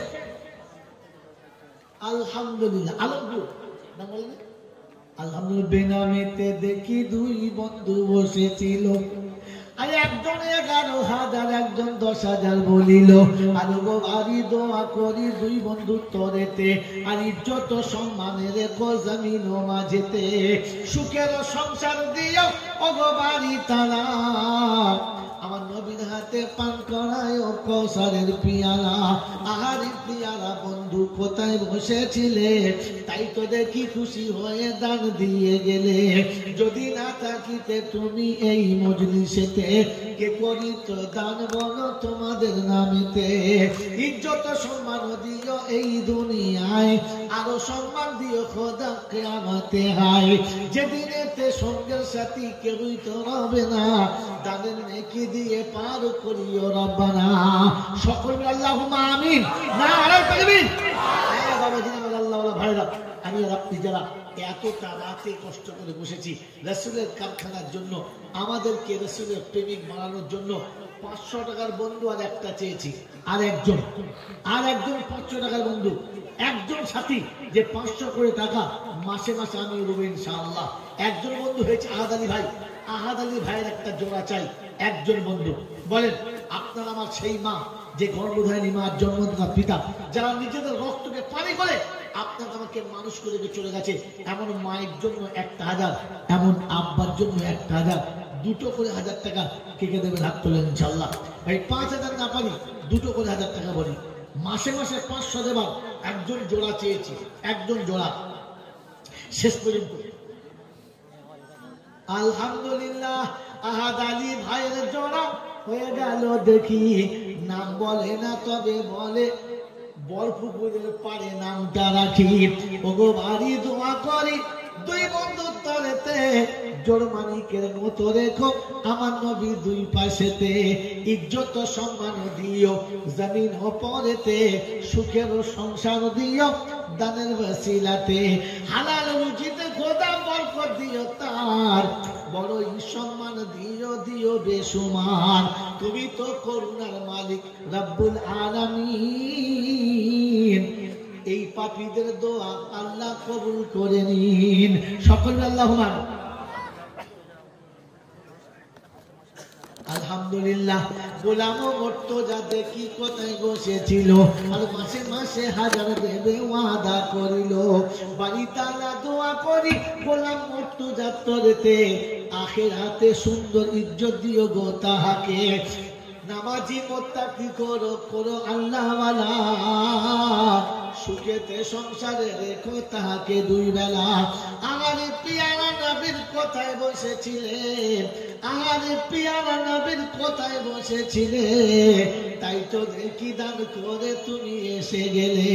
আলহামদুলিল্লাহ, আলহামদুলিল্লাহ বেনামেতে দেখি দুই বন্ধু বসেছিল, আর একজন 11,000, একজন 10,000 বলিল। আর গো বাড়ি দোয়া করি দুই বন্ধু তরেতে, আর ইজ্জত সম্মানের রেখো জমিন মাঝেতে, সুখের সংসার দিও ওগো বাড়ি তারা, আমার নবীর হাতে পান করায় ও কৌসারের পিয়ালা। আহারি পিয়ালা বন্ধু কোথায় বসেছিলে, তাই তো দেখি খুশি হয়ে দান দিয়ে গেলে। যদি না থাকিতে তুমি এই মজলিসেতে, কে করিত দান বলো তোমাদের নামেতে। ইজ্জত সম্মান দিও এই দুনিয়ায়, আরো সম্মান দিও খোদা কিয়ামতে হায়। যেদিনেতে সঙ্গের সাথী কেউই তো হবে না, দানের নেকি দিয়ে পার করিও রব্বানা। সকল আল্লাহুম্মা আমিন। নারায়ে তাকবীর। হ্যাঁ বাবাজি, আমার আল্লাহওয়ালা ভাইরা, আমি আর আপনি যারা এতটা রাতে কষ্ট করে বসেছি রাসূলের কারখানার জন্য, আমাদেরকে রাসূলের প্রেমিক বানানোর জন্য, 500 টাকার বন্ধু আর একটা চেয়েছি, আর একজন 500 টাকার বন্ধু, একজন সাথী যে 500 করে টাকা মাসে মাসে আমি দেবো ইনশাআল্লাহ। একজন বন্ধু হয়েছে আহাদ আলী ভাই, আহাদ আলী ভাইয়ের একটা জোড়া চাই, একজন বন্ধু। বলেন, আপনার আমার সেই মা যে গর্ভধারিণী মা, জন্মদাতা পিতা, যারা নিজেদের রক্তকে পানি করে আপনাকে আমাকে মানুষ করে চলে গেছে, এমন মায়ের জন্য 1,000, এমন আব্বার জন্য 1,000, দুটো করে 1000 টাকা কে কে দেবেন? হাত তোলেন ইনশাআল্লাহ। ভাই 5,000 না পারি, দুটো করে 1000 টাকা বলি, মাসে মাসে 500 দেবার। একজন জোড়া চেয়েছি, একজন জোড়া। শেষ পর্যন্ত আলহামদুলিল্লাহ আহাদ আলী ভাইয়ের জোড়া হয়ে গেল। দেখি নাম বলে না, তবে বলে বরপুকুরের পারে নামটা রাখি। ওগো বাড়ি দোয়া করি দুই বন্ধুর তলেতে, জোর মানিকের মতো রেখো আমার নবী দুই পাশেতে। ইজ্জত সম্মান দিও জমিন ও পরেতে, সুখের সংসার দিও দানের ওসিলাতে। হালাল রুজিতে খোদা বরকত দিও তার, বড়ই সম্মান দিও দিও বেসুমার। তুমি তো করুণার মালিক রব্বুল আলামিন। এই পাপীদের দোয়া আল্লাহ কবুল করে নিন। সকল আল্লাহুম্মা আলহামদুলিল্লাহ। গোলাম মুর্তজা দেখি কোথায় বসেছিল, আর মাসে মাসে 1000 দেবে ওয়াদা করিল। বাড়ি তালা দোয়া করি গোলাম মুর্তজা তরেতে, আখিরাতে সুন্দর ইজ্জত দিও গো তাহাকে। নামাজি মুত্তাকি করো করো আল্লাহওয়ালা, সুখেতে সংসারে রেখো তাহাকে দুই বেলা। আমার পিয়ারা নবীর কোথায় বসেছিলেন, আমার পিয়ারা নবীর কোথায় বসেছিলে, তাই তো দেখি দান করে তুমি এসে গেলে।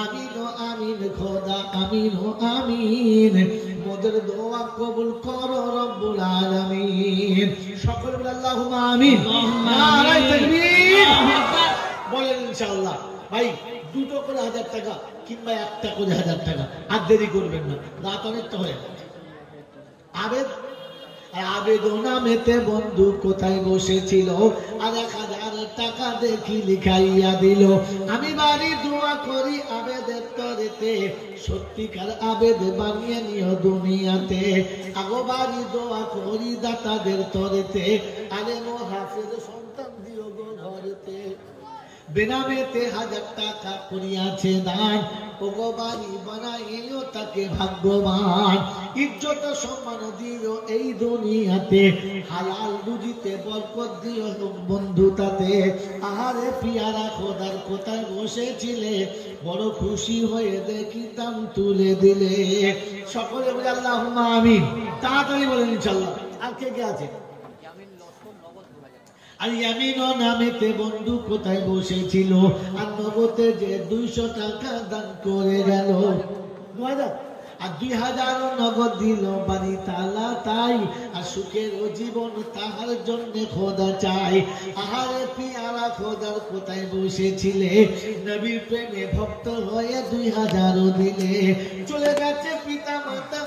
আমিন ও আমিন খোদা, আমিন ও আমিন। মোদের দোয়া কবুল করো রব্বুল আলামিন। সকল বলে আল্লাহুম্মা আমিন। নারায়ে তাকবীর। বলেন ইনশাআল্লাহ। ভাই দুটো করে 1000 টাকা কিংবা একটা করে 1000 টাকা, আর দেরি করবেন না, রাত অনেকটা হয়ে গেছে। আবেদনামেতে বন্ধু কোথায় বসেছিল, আর 1000 টাকা দেখি লিখাইয়া দিল। আমি বাড়ি দোয়া করি আবেদের তরেতে, সত্যিকার আবেদ বানিয়ে নিও দুনিয়াতে। আগো বাড়ি দোয়া করি দাতাদের তরেতে, আলেম ও হাফেজ সন্তান দিও গো ঘরেতে। বেনামেতে 1000 টাকা করিয়াছে দান, ওগো বাড়ি বানাইও তাকে ভাগ্যবান। ইজ্জত সম্মান দিও এই দুনিয়াতে, হালাল রুজিতে বরকত দিও বন্ধু তাতে। আহারে পিয়ারা খোদার কোথায় বসেছিলে, বড় খুশি হয়ে দেখিতাম তুলে দিলে। সকলে বলে আল্লাহুম্মা আমিন। তাড়াতাড়ি বলেন ইনশাআল্লাহ। আর কে কে আছে? আর ইয়ামিন নামেতে বন্ধু কোথায় বসেছিল, আর নগদে যে 200 টাকা দান করে গেল। 2000 আর 2000 নগদ দিল বাড়ি তালা তাই, আর সুখের জীবন তাহার জন্য খোদা চাই। আহারে পিয়ারা খোদার কোথায় বসেছিলে, নবীর প্রেমে ভক্ত হয়ে 2000 দিলে। চলে গেছে পিতা মাতা